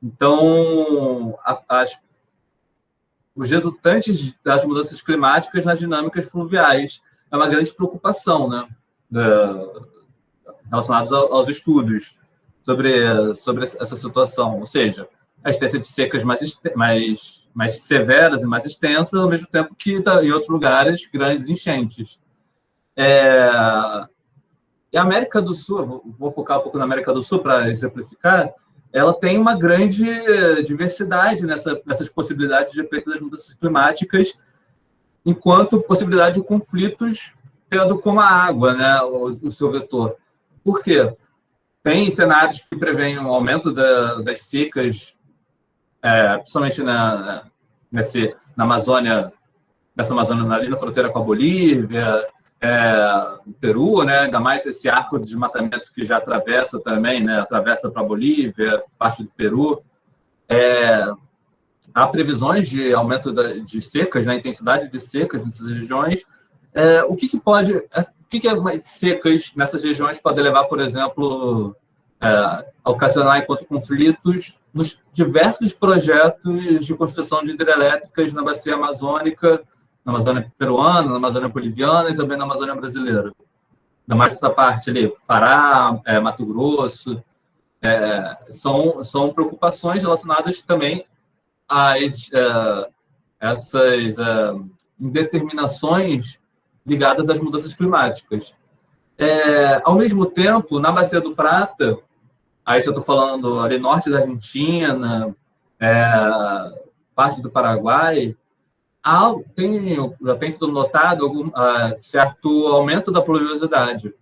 Então, os resultantes das mudanças climáticas nas dinâmicas fluviais é uma grande preocupação, né, relacionados aos estudos sobre essa situação, ou seja, a existência de secas mais severas e mais extensas, ao mesmo tempo que em outros lugares grandes enchentes. E a América do Sul, vou focar um pouco na América do Sul para exemplificar, ela tem uma grande diversidade nessas possibilidades de efeito das mudanças climáticas, enquanto possibilidade de conflitos tendo como a água, né, o seu vetor. Por quê? Tem cenários que prevêem um aumento das secas, principalmente na Amazônia, nessa Amazônia ali na fronteira com a Bolívia, no Peru, né? Ainda mais esse arco de desmatamento que já atravessa também, né? Atravessa para a Bolívia, parte do Peru. Há previsões de aumento de secas, na intensidade de secas nessas regiões. O que secas nessas regiões pode levar, por exemplo, a ocasionar enquanto conflitos nos diversos projetos de construção de hidrelétricas na bacia amazônica, na Amazônia peruana, na Amazônia boliviana e também na Amazônia brasileira. Ainda mais essa parte ali, Pará, Mato Grosso, são preocupações relacionadas também a essas indeterminações ligadas às mudanças climáticas. Ao mesmo tempo, na Bacia do Prata, aí já estou falando ali norte da Argentina, parte do Paraguai, já tem sido notado algum certo aumento da pluviosidade.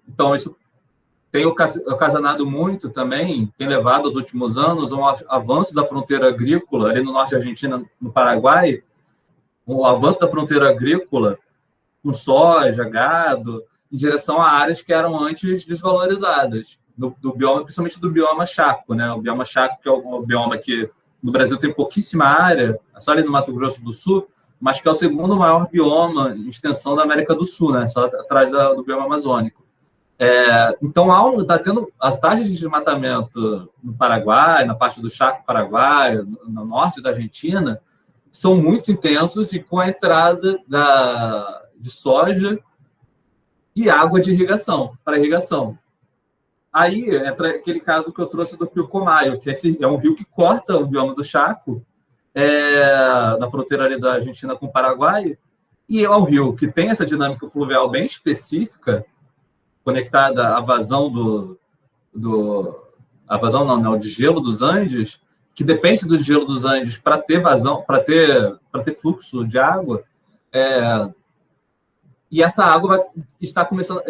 Então, isso tem ocasionado muito também, tem levado aos últimos anos a um avanço da fronteira agrícola, ali no norte da Argentina, no Paraguai, o avanço da fronteira agrícola com soja, gado, em direção a áreas que eram antes desvalorizadas, do bioma, principalmente do bioma Chaco, né? O bioma Chaco, que é o bioma que no Brasil tem pouquíssima área, só ali no Mato Grosso do Sul, mas que é o segundo maior bioma em extensão da América do Sul, né? Só atrás do bioma amazônico. Então, está tendo as taxas de desmatamento no Paraguai, na parte do Chaco paraguaio, no norte da Argentina, são muito intensos e com a entrada de soja e água de irrigação, para irrigação. Aí entra aquele caso que eu trouxe do Pilcomayo, que é um rio que corta o bioma do Chaco, na fronteira ali da Argentina com o Paraguai, e é um rio que tem essa dinâmica fluvial bem específica, conectada à vazão o de gelo dos Andes, que depende do gelo dos Andes para ter vazão, para ter fluxo de água, e essa água está começando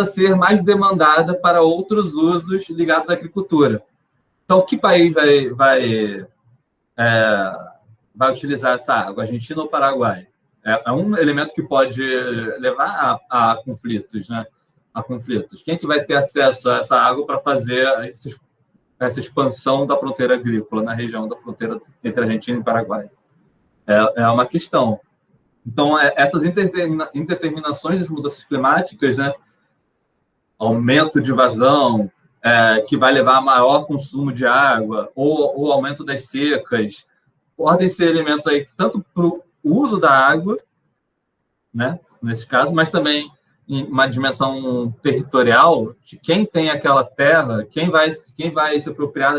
a ser mais demandada para outros usos ligados à agricultura. Então, que país vai utilizar essa água? Argentina ou Paraguai? É um elemento que pode levar a conflitos, né? A conflitos. Quem é que vai ter acesso a essa água para fazer essa expansão da fronteira agrícola na região da fronteira entre Argentina e Paraguai? É uma questão. Então, essas indeterminações das mudanças climáticas, né? Aumento de vazão, que vai levar a maior consumo de água, ou aumento das secas, podem ser elementos aí que tanto para o uso da água, né, nesse caso, mas também em uma dimensão territorial, de quem tem aquela terra, quem vai se apropriar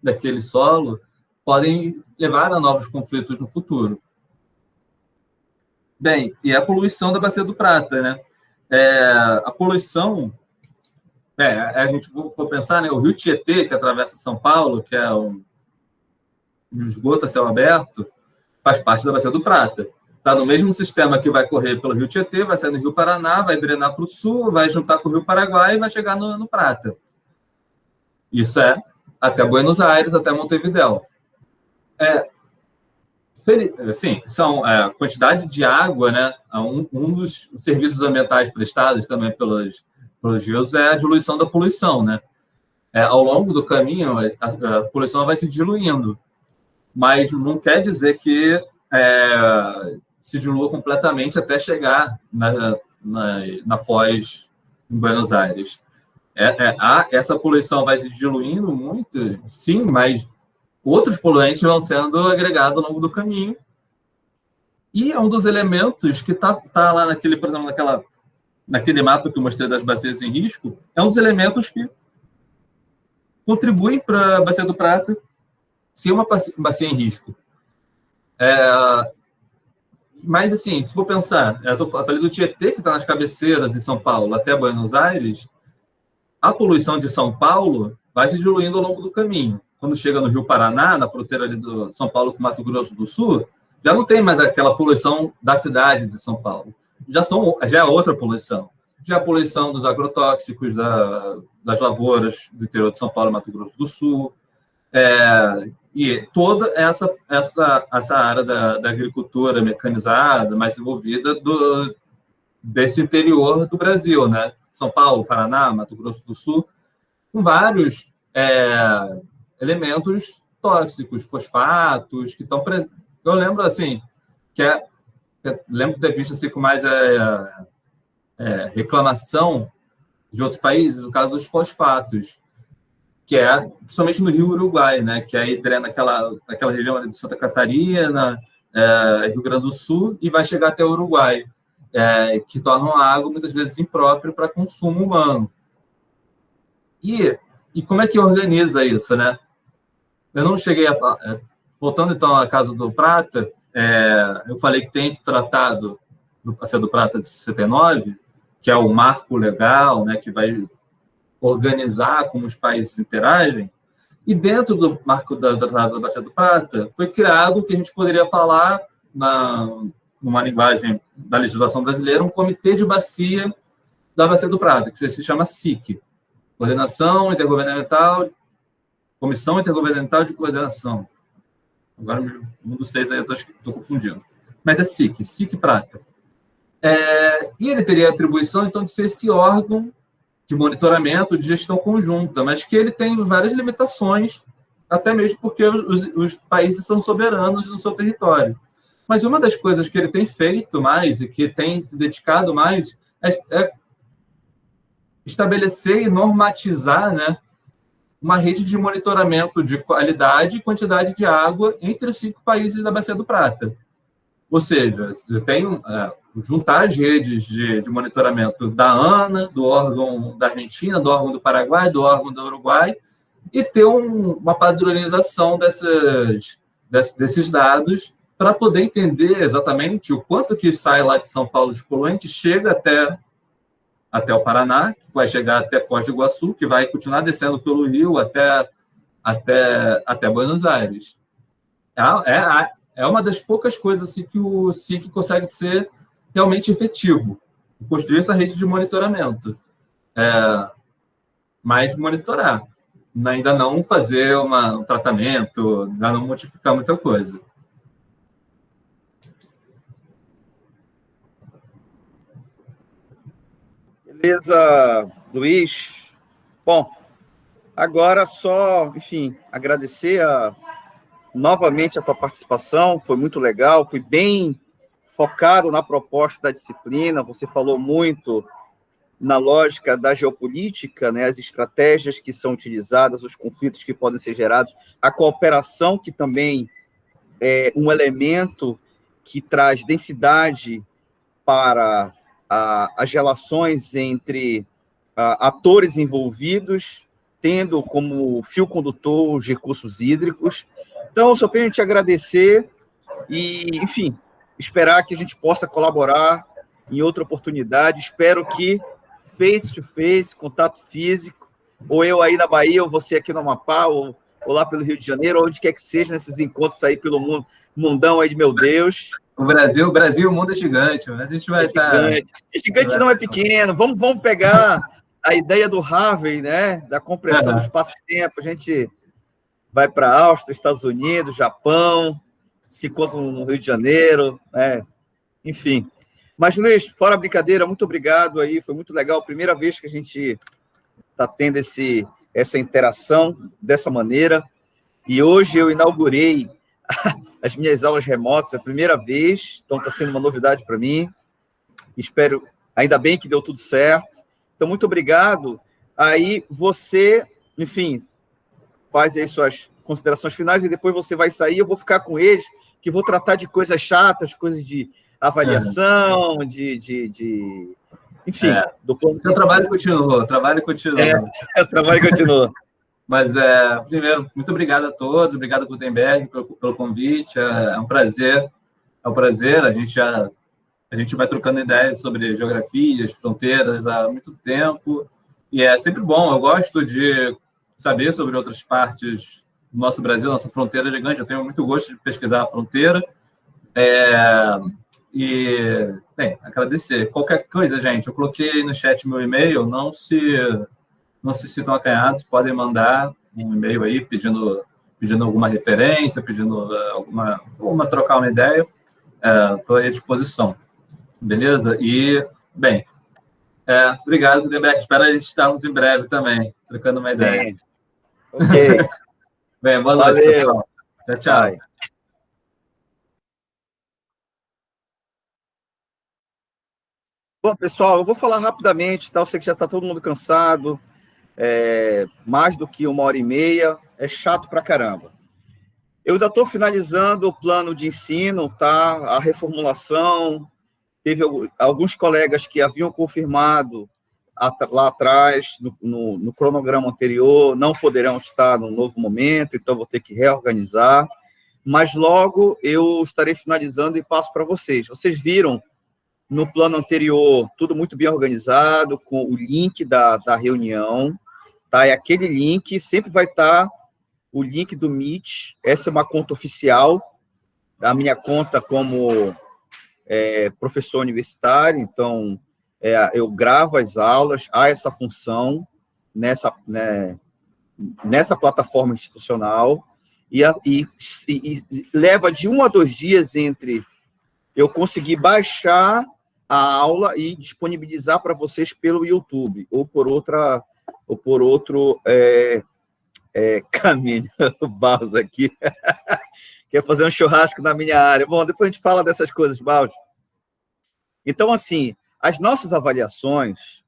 daquele solo, podem levar a novos conflitos no futuro. Bem, e a poluição da Bacia do Prata, né? A poluição, a gente for pensar, né, o rio Tietê, que atravessa São Paulo, que é um esgoto a céu aberto, faz parte da Bacia do Prata. Está no mesmo sistema que vai correr pelo rio Tietê, vai sair no rio Paraná, vai drenar para o sul, vai juntar com o rio Paraguai e vai chegar no Prata. Isso até Buenos Aires, até Montevidéu. Sim, são a quantidade de água, né? Um dos serviços ambientais prestados também pelos rios é a diluição da poluição, né? Ao longo do caminho, a poluição vai se diluindo. mas não quer dizer que se dilua completamente até chegar na Foz, em Buenos Aires. Essa poluição vai se diluindo muito, sim, mas outros poluentes vão sendo agregados ao longo do caminho. E é um dos elementos que está lá naquele, por exemplo, naquele mapa que eu mostrei das bacias em risco, é um dos elementos que contribuem para a Bacia do Prata ser uma bacia em risco. Mas, assim, se for pensar, eu falei do Tietê, que está nas cabeceiras de São Paulo até Buenos Aires, a poluição de São Paulo vai se diluindo ao longo do caminho. Quando chega no Rio Paraná, na fronteira ali do São Paulo com Mato Grosso do Sul, já não tem mais aquela poluição da cidade de São Paulo. Já é outra poluição. Já é a poluição dos agrotóxicos das lavouras do interior de São Paulo e Mato Grosso do Sul. E toda essa área da agricultura mecanizada, mais envolvida desse interior do Brasil, né? São Paulo, Paraná, Mato Grosso do Sul, com vários elementos tóxicos, fosfatos, que estão presentes. Eu lembro, assim, lembro de ter visto assim, com mais reclamação de outros países, no caso dos fosfatos, que principalmente no Rio Uruguai, né, que aí drena aquela região ali de Santa Catarina, Rio Grande do Sul, e vai chegar até o Uruguai, que tornam a água muitas vezes imprópria para consumo humano. E como é que organiza isso, né? Eu não cheguei a falar... Voltando, então, à Casa do Prata, eu falei que tem esse tratado do Bacia do Prata de 69, que é o marco legal, né, que vai organizar como os países interagem, e dentro do marco do Tratado da Bacia do Prata foi criado o que a gente poderia falar, numa linguagem da legislação brasileira, um comitê de bacia da Bacia do Prata, que se chama SIC, Comissão Intergovernamental de Coordenação. Agora, um dos 6 aí eu estou confundindo. Mas é SIC Prata. E ele teria a atribuição, então, de ser esse órgão de monitoramento, de gestão conjunta, mas que ele tem várias limitações, até mesmo porque os países são soberanos no seu território. Mas uma das coisas que ele tem feito mais e que tem se dedicado mais é estabelecer e normatizar, né, uma rede de monitoramento de qualidade e quantidade de água entre os 5 países da Bacia do Prata. Ou seja, você tem juntar as redes de monitoramento da ANA, do órgão da Argentina, do órgão do Paraguai, do órgão do Uruguai, e ter uma padronização desses dados para poder entender exatamente o quanto que sai lá de São Paulo de poluente, chega até o Paraná, que vai chegar até Foz do Iguaçu, que vai continuar descendo pelo Rio até Buenos Aires. É uma das poucas coisas assim, que o SIC consegue ser realmente efetivo, construir essa rede de monitoramento. Mas monitorar, ainda não fazer um tratamento, ainda não modificar muita coisa. Beleza, Luiz. Bom, agora só, enfim, agradecer novamente a tua participação, foi muito legal, foi bem focado na proposta da disciplina, você falou muito na lógica da geopolítica, né, as estratégias que são utilizadas, os conflitos que podem ser gerados, a cooperação, que também é um elemento que traz densidade para as relações entre atores envolvidos, tendo como fio condutor os recursos hídricos. Então, só tenho a te agradecer e, enfim, esperar que a gente possa colaborar em outra oportunidade. Espero que face-to-face, contato físico, ou eu aí na Bahia, ou você aqui no Amapá, ou lá pelo Rio de Janeiro, ou onde quer que seja, nesses encontros aí pelo mundo, mundão aí de meu Deus. O Brasil, o mundo é gigante, mas a gente vai estar... Gigante não é pequeno. Vamos pegar a ideia do Harvey, né? Da compressão do espaço-tempo. A gente vai para a Áustria, Estados Unidos, Japão, se encontra no Rio de Janeiro, né? Enfim. Mas, Luiz, fora a brincadeira, muito obrigado aí. Foi muito legal. Primeira vez que a gente está tendo essa interação dessa maneira. E hoje eu inaugurei as minhas aulas remotas, é a primeira vez, então está sendo uma novidade para mim. Espero, ainda bem que deu tudo certo. Então, muito obrigado. Aí você, enfim, faz aí suas considerações finais e depois você vai sair, eu vou ficar com eles, que vou tratar de coisas chatas, coisas de avaliação, enfim, do plano de o trabalho continua, o trabalho continua. O trabalho continua. Mas, primeiro, muito obrigado a todos, obrigado, Gutenberg, pelo convite, é um prazer, a gente vai trocando ideias sobre geografias, fronteiras há muito tempo, e é sempre bom, eu gosto de saber sobre outras partes do nosso Brasil, nossa fronteira é gigante, eu tenho muito gosto de pesquisar a fronteira, e, bem, agradecer. Qualquer coisa, gente, eu coloquei no chat meu e-mail, não se sintam acanhados, podem mandar um e-mail aí pedindo alguma referência, pedindo trocar uma ideia, estou à disposição, beleza? E, bem, obrigado, Gutenberg, espero a gente estarmos em breve também, trocando uma ideia. Ok. Bem, boa noite, pessoal. Tchau, tchau. Bye. Bom, pessoal, eu vou falar rapidamente, tá? Eu sei que já está todo mundo cansado, mais do que 1h30, é chato pra caramba. Eu ainda estou finalizando o plano de ensino, tá? A reformulação, teve alguns colegas que haviam confirmado lá atrás, no cronograma anterior, não poderão estar no novo momento, então vou ter que reorganizar, mas logo eu estarei finalizando e passo para vocês. Vocês viram no plano anterior, tudo muito bem organizado, com o link da reunião, tá? E aquele link sempre vai estar o link do Meet. Essa é uma conta oficial, a minha conta como professor universitário, então eu gravo as aulas, há essa função nessa plataforma institucional, e leva de 1 a 2 dias entre eu conseguir baixar a aula e disponibilizar para vocês pelo YouTube, ou por outro caminho. O Barros aqui quer fazer um churrasco na minha área. Bom, depois a gente fala dessas coisas, Barros. Então, assim, as nossas avaliações,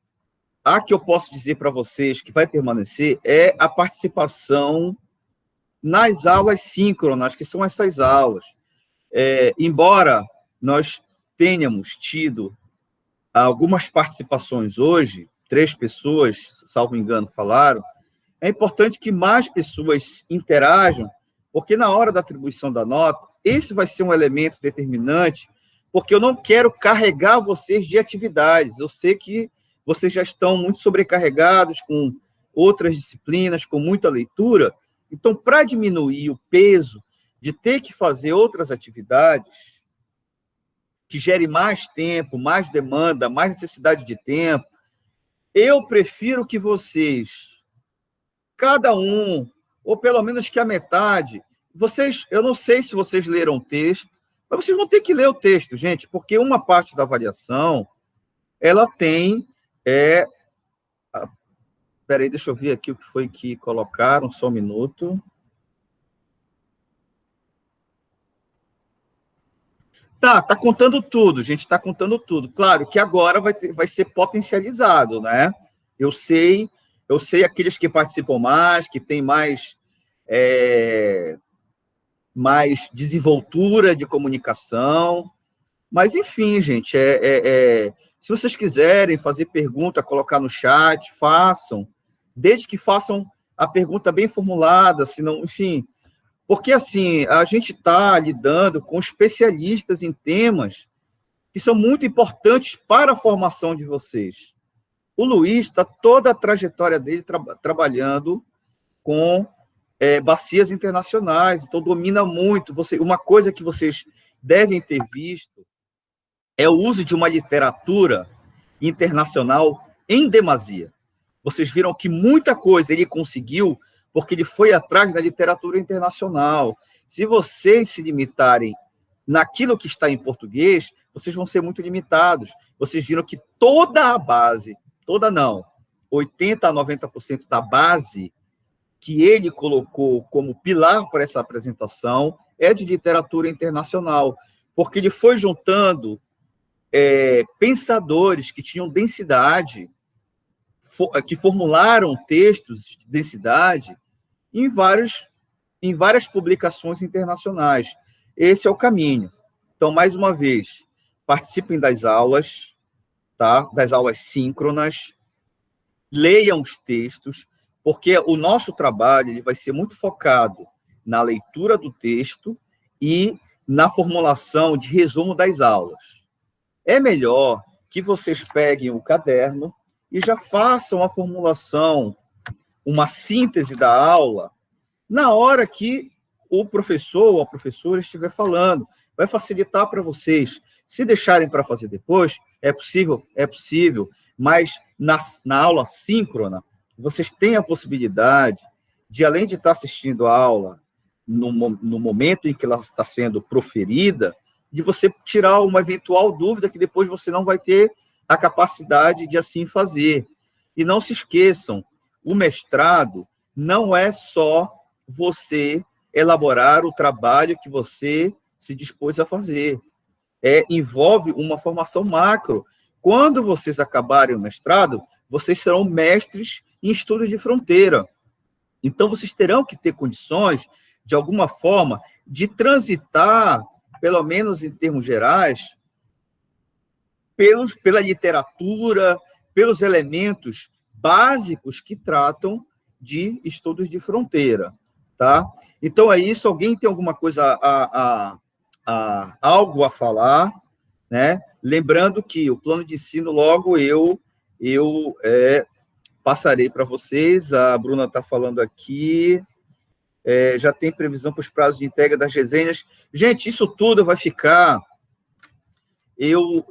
a que eu posso dizer para vocês que vai permanecer é a participação nas aulas síncronas, que são essas aulas. Embora nós tenhamos tido algumas participações hoje, 3 pessoas, salvo engano, falaram, é importante que mais pessoas interajam, porque na hora da atribuição da nota, esse vai ser um elemento determinante, porque eu não quero carregar vocês de atividades. Eu sei que vocês já estão muito sobrecarregados com outras disciplinas, com muita leitura, então, para diminuir o peso de ter que fazer outras atividades, que gere mais tempo, mais demanda, mais necessidade de tempo, eu prefiro que vocês, cada um, ou pelo menos que a metade, eu não sei se vocês leram o texto, mas vocês vão ter que ler o texto, gente, porque uma parte da avaliação, ela tem... Espera aí, deixa eu ver aqui o que foi que colocaram, só um minuto. Tá contando tudo, gente, está contando tudo. Claro que agora vai ser potencializado, né? Eu sei aqueles que participam mais, que têm mais desenvoltura de comunicação, mas, enfim, gente, se vocês quiserem fazer pergunta, colocar no chat, façam, desde que façam a pergunta bem formulada, senão, enfim... Porque, assim, a gente está lidando com especialistas em temas que são muito importantes para a formação de vocês. O Luiz está toda a trajetória dele trabalhando com bacias internacionais, então domina muito. Uma coisa que vocês devem ter visto é o uso de uma literatura internacional em demasia. Vocês viram que muita coisa ele conseguiu porque ele foi atrás da literatura internacional. Se vocês se limitarem naquilo que está em português, vocês vão ser muito limitados. Vocês viram que toda a base, 80% a 90% da base que ele colocou como pilar para essa apresentação é de literatura internacional, porque ele foi juntando pensadores que tinham densidade, que formularam textos de densidade em várias publicações internacionais. Esse é o caminho. Então, mais uma vez, participem das aulas, tá? Das aulas síncronas, leiam os textos, porque o nosso trabalho ele vai ser muito focado na leitura do texto e na formulação de resumo das aulas. É melhor que vocês peguem o caderno e já façam a formulação, uma síntese da aula, na hora que o professor ou a professora estiver falando. Vai facilitar para vocês. Se deixarem para fazer depois, é possível? É possível, mas na aula síncrona, vocês têm a possibilidade de, além de estar assistindo a aula no momento em que ela está sendo proferida, de você tirar uma eventual dúvida que depois você não vai ter a capacidade de assim fazer. E não se esqueçam, o mestrado não é só você elaborar o trabalho que você se dispôs a fazer. Envolve uma formação macro. Quando vocês acabarem o mestrado, vocês serão mestres em estudos de fronteira. Então, vocês terão que ter condições, de alguma forma, de transitar, pelo menos em termos gerais, pela literatura, pelos elementos básicos que tratam de estudos de fronteira, tá? Então, é isso. Alguém tem alguma coisa, algo a falar, né? Lembrando que o plano de ensino, logo eu passarei para vocês. A Bruna está falando aqui. Já tem previsão para os prazos de entrega das resenhas. Gente, isso tudo vai ficar...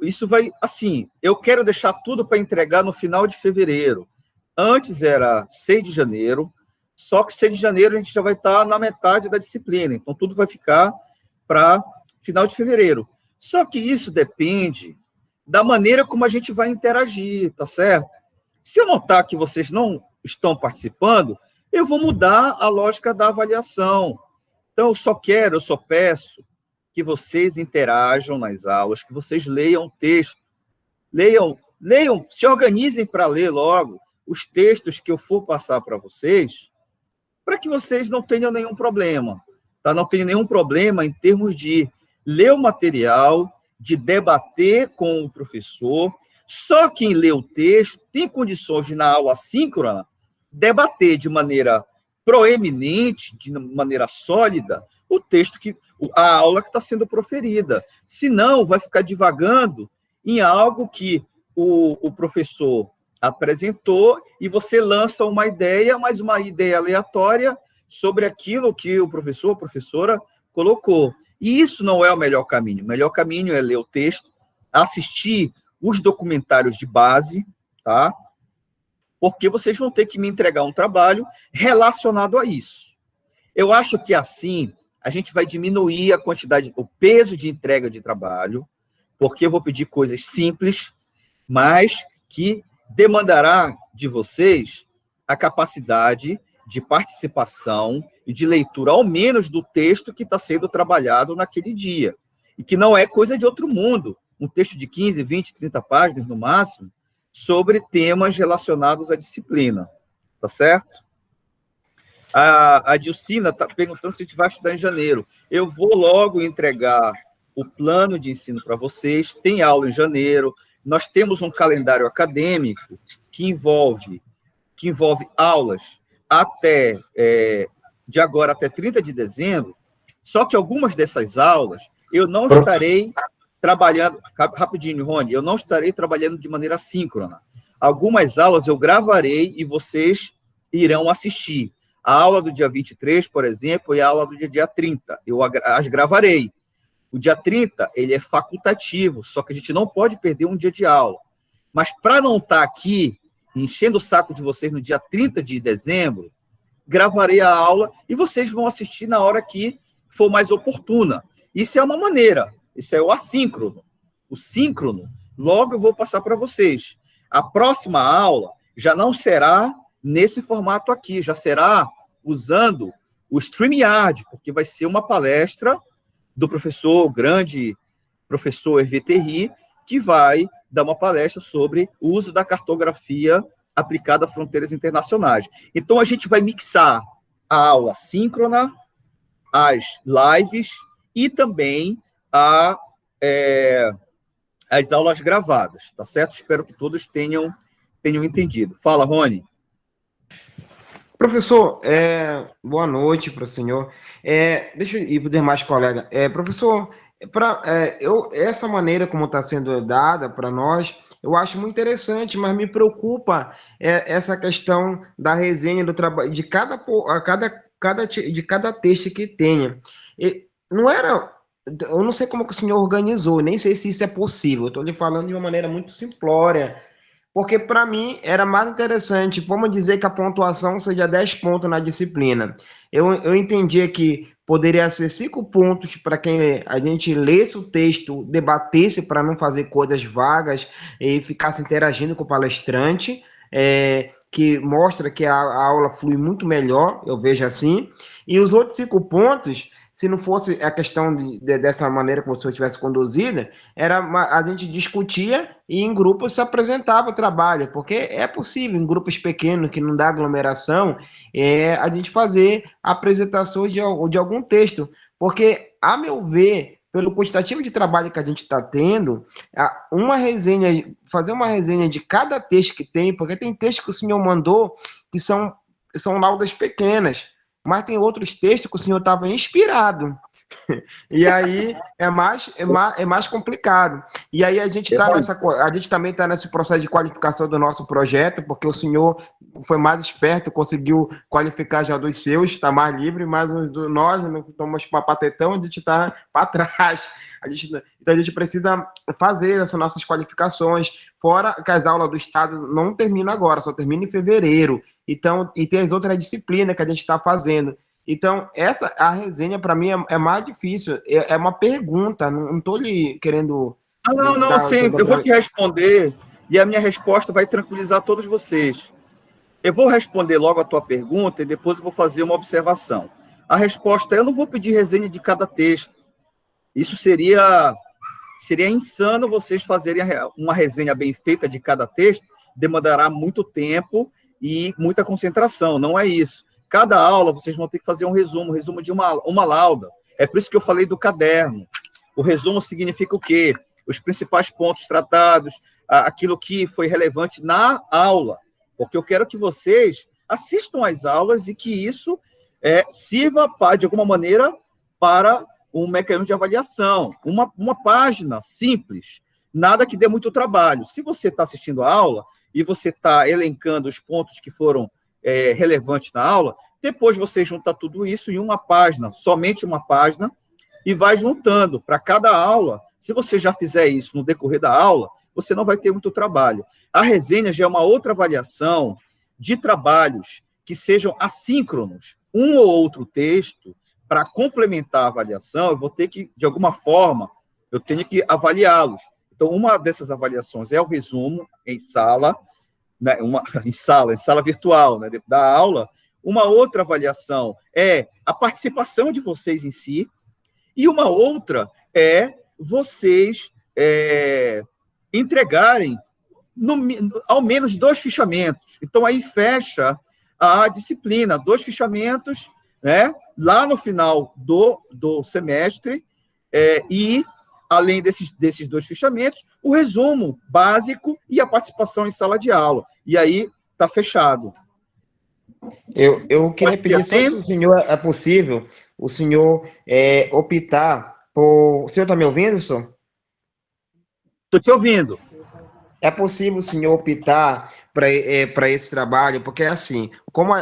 Isso vai... Assim, eu quero deixar tudo para entregar no final de fevereiro. Antes era 6 de janeiro, só que 6 de janeiro a gente já vai estar na metade da disciplina. Então, tudo vai ficar para final de fevereiro. Só que isso depende da maneira como a gente vai interagir, tá certo? Se eu notar que vocês não estão participando, eu vou mudar a lógica da avaliação. Então, eu só peço que vocês interajam nas aulas, que vocês leiam o texto. Leiam, se organizem para ler logo os textos que eu for passar para vocês, para que vocês não tenham nenhum problema. Tá? Não tenham nenhum problema em termos de ler o material, de debater com o professor. Só quem lê o texto tem condições de, na aula síncrona, debater de maneira proeminente, de maneira sólida, o texto, a aula que está sendo proferida. Senão, vai ficar divagando em algo que o professor apresentou e você lança uma ideia, mas uma ideia aleatória sobre aquilo que o professor ou professora colocou. E isso não é o melhor caminho. O melhor caminho é ler o texto, assistir os documentários de base, tá? Porque vocês vão ter que me entregar um trabalho relacionado a isso. Eu acho que assim a gente vai diminuir a quantidade, o peso de entrega de trabalho, porque eu vou pedir coisas simples, mas que demandará de vocês a capacidade de participação e de leitura, ao menos, do texto que está sendo trabalhado naquele dia. E que não é coisa de outro mundo. Um texto de 15, 20, 30 páginas, no máximo, sobre temas relacionados à disciplina. Tá certo? A Dilcina está perguntando se a gente vai estudar em janeiro. Eu vou logo entregar o plano de ensino para vocês. Tem aula em janeiro. Nós temos um calendário acadêmico que envolve aulas de agora até 30 de dezembro, só que algumas dessas aulas eu não estarei trabalhando... Rapidinho, Rony, eu não estarei trabalhando de maneira síncrona. Algumas aulas eu gravarei e vocês irão assistir. A aula do dia 23, por exemplo, e a aula do dia 30. Eu as gravarei. O dia 30, ele é facultativo, só que a gente não pode perder um dia de aula. Mas para não estar aqui enchendo o saco de vocês no dia 30 de dezembro, gravarei a aula e vocês vão assistir na hora que for mais oportuna. Isso é uma maneira, isso é o assíncrono. O síncrono, logo eu vou passar para vocês. A próxima aula já não será nesse formato aqui, já será usando o StreamYard, porque vai ser uma palestra do grande professor Hervé Terry, que vai dar uma palestra sobre o uso da cartografia aplicada a fronteiras internacionais. Então, a gente vai mixar a aula síncrona, as lives e também as aulas gravadas, tá certo? Espero que todos tenham entendido. Fala, Rony. Professor, boa noite para o senhor. Deixa eu ir para os demais colegas. Professor, essa maneira como está sendo dada para nós, eu acho muito interessante, mas me preocupa essa questão da resenha do trabalho de cada texto que tenha. Não era, eu não sei como que o senhor organizou, nem sei se isso é possível. Eu estou lhe falando de uma maneira muito simplória. Porque, para mim, era mais interessante, vamos dizer que a pontuação seja 10 pontos na disciplina. Eu entendia que poderia ser 5 pontos para quem a gente lesse o texto, debatesse para não fazer coisas vagas e ficasse interagindo com o palestrante, que mostra que a aula flui muito melhor, eu vejo assim. E os outros 5 pontos, se não fosse a questão dessa maneira que você tivesse conduzida, a gente discutia e em grupos se apresentava o trabalho, porque é possível, em grupos pequenos, que não dá aglomeração, a gente fazer apresentações de algum texto, porque, a meu ver, pelo quantitativo de trabalho que a gente está tendo, fazer uma resenha de cada texto que tem, porque tem textos que o senhor mandou que são laudas pequenas, mas tem outros textos que o senhor estava inspirado. E aí é mais complicado. E aí a gente também está nesse processo de qualificação do nosso projeto, porque o senhor foi mais esperto, conseguiu qualificar já dos seus, está mais livre, mas nós não estamos para patetão, a gente está para trás. Então a gente precisa fazer essas nossas qualificações, fora que as aulas do Estado não terminam agora, só terminam em fevereiro. Então, e tem as outras disciplinas que a gente está fazendo. Então, a resenha, para mim, é mais difícil. É uma pergunta, não estou lhe querendo... Não, sim, eu vou te responder, e a minha resposta vai tranquilizar todos vocês. Eu vou responder logo a tua pergunta, e depois eu vou fazer uma observação. A resposta é, eu não vou pedir resenha de cada texto. Isso seria insano vocês fazerem uma resenha bem feita de cada texto, demandará muito tempo e muita concentração, não é isso. Cada aula vocês vão ter que fazer um resumo de uma lauda. É por isso que eu falei do caderno. O resumo significa o quê? Os principais pontos tratados, aquilo que foi relevante na aula. Porque eu quero que vocês assistam às aulas e que isso sirva, de alguma maneira, para um mecanismo de avaliação. Uma página simples, nada que dê muito trabalho. Se você está assistindo a aula e você está elencando os pontos que foram relevantes na aula, depois você junta tudo isso em uma página, somente uma página, e vai juntando para cada aula. Se você já fizer isso no decorrer da aula, você não vai ter muito trabalho. A resenha já é uma outra avaliação de trabalhos que sejam assíncronos. Um ou outro texto, para complementar a avaliação, eu vou ter que, de alguma forma, eu tenho que avaliá-los. Então, uma dessas avaliações é o resumo em sala, né, em sala virtual, né, da aula. Uma outra avaliação é a participação de vocês em si, e uma outra é vocês entregarem ao menos 2 fichamentos. Então, aí fecha a disciplina, 2 fichamentos, né, lá no final do semestre, e, além desses 2 fichamentos, o resumo básico e a participação em sala de aula. E aí está fechado. Eu queria pedir só se o senhor é possível, o senhor optar por... O senhor está me ouvindo, senhor? Estou te ouvindo. É possível o senhor optar para esse trabalho, porque assim, como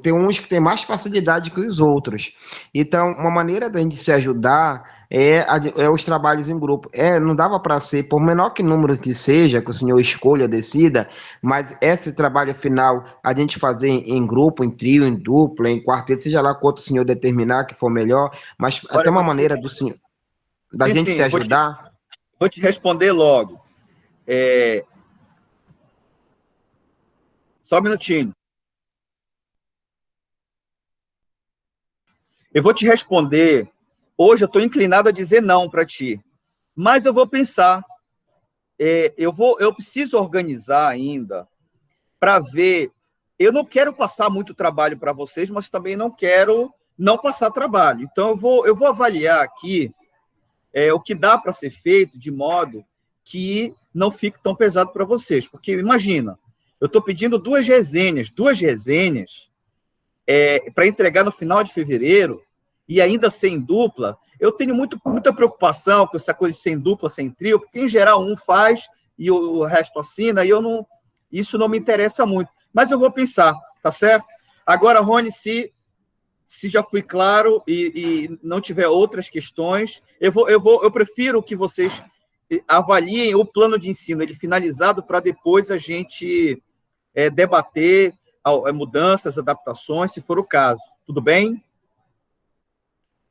tem uns que têm mais facilidade que os outros. Então, uma maneira da gente se ajudar é os trabalhos em grupo. Não dava para ser, por menor que número que seja, que o senhor escolha, decida, mas esse trabalho final a gente fazer em grupo, em trio, em dupla, em quarteto, seja lá quanto o senhor determinar que for melhor, mas até uma maneira do senhor, da gente se ajudar. Vou te responder logo. Só um minutinho. Eu vou te responder. Hoje eu estou inclinado a dizer não para ti, mas eu vou pensar. Eu preciso organizar ainda para ver. Eu não quero passar muito trabalho para vocês, mas também não quero não passar trabalho. Então, eu vou avaliar aqui o que dá para ser feito de modo que não fique tão pesado para vocês. Porque, imagina, eu estou pedindo duas resenhas para entregar no final de fevereiro, e ainda sem dupla. Eu tenho muita preocupação com essa coisa de sem dupla, sem trio, porque, em geral, um faz e o resto assina, e isso não me interessa muito. Mas eu vou pensar, tá certo? Agora, Rony, se já fui claro e não tiver outras questões, eu prefiro que vocês avaliem o plano de ensino, ele finalizado, para depois a gente debater mudanças, adaptações, se for o caso. Tudo bem?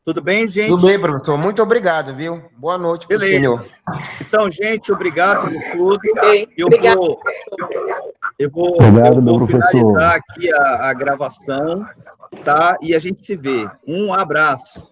Tudo bem, gente? Tudo bem, professor. Muito obrigado, viu? Boa noite para o senhor. Então, gente, obrigado por tudo. Eu vou finalizar aqui a gravação, tá? E a gente se vê. Um abraço.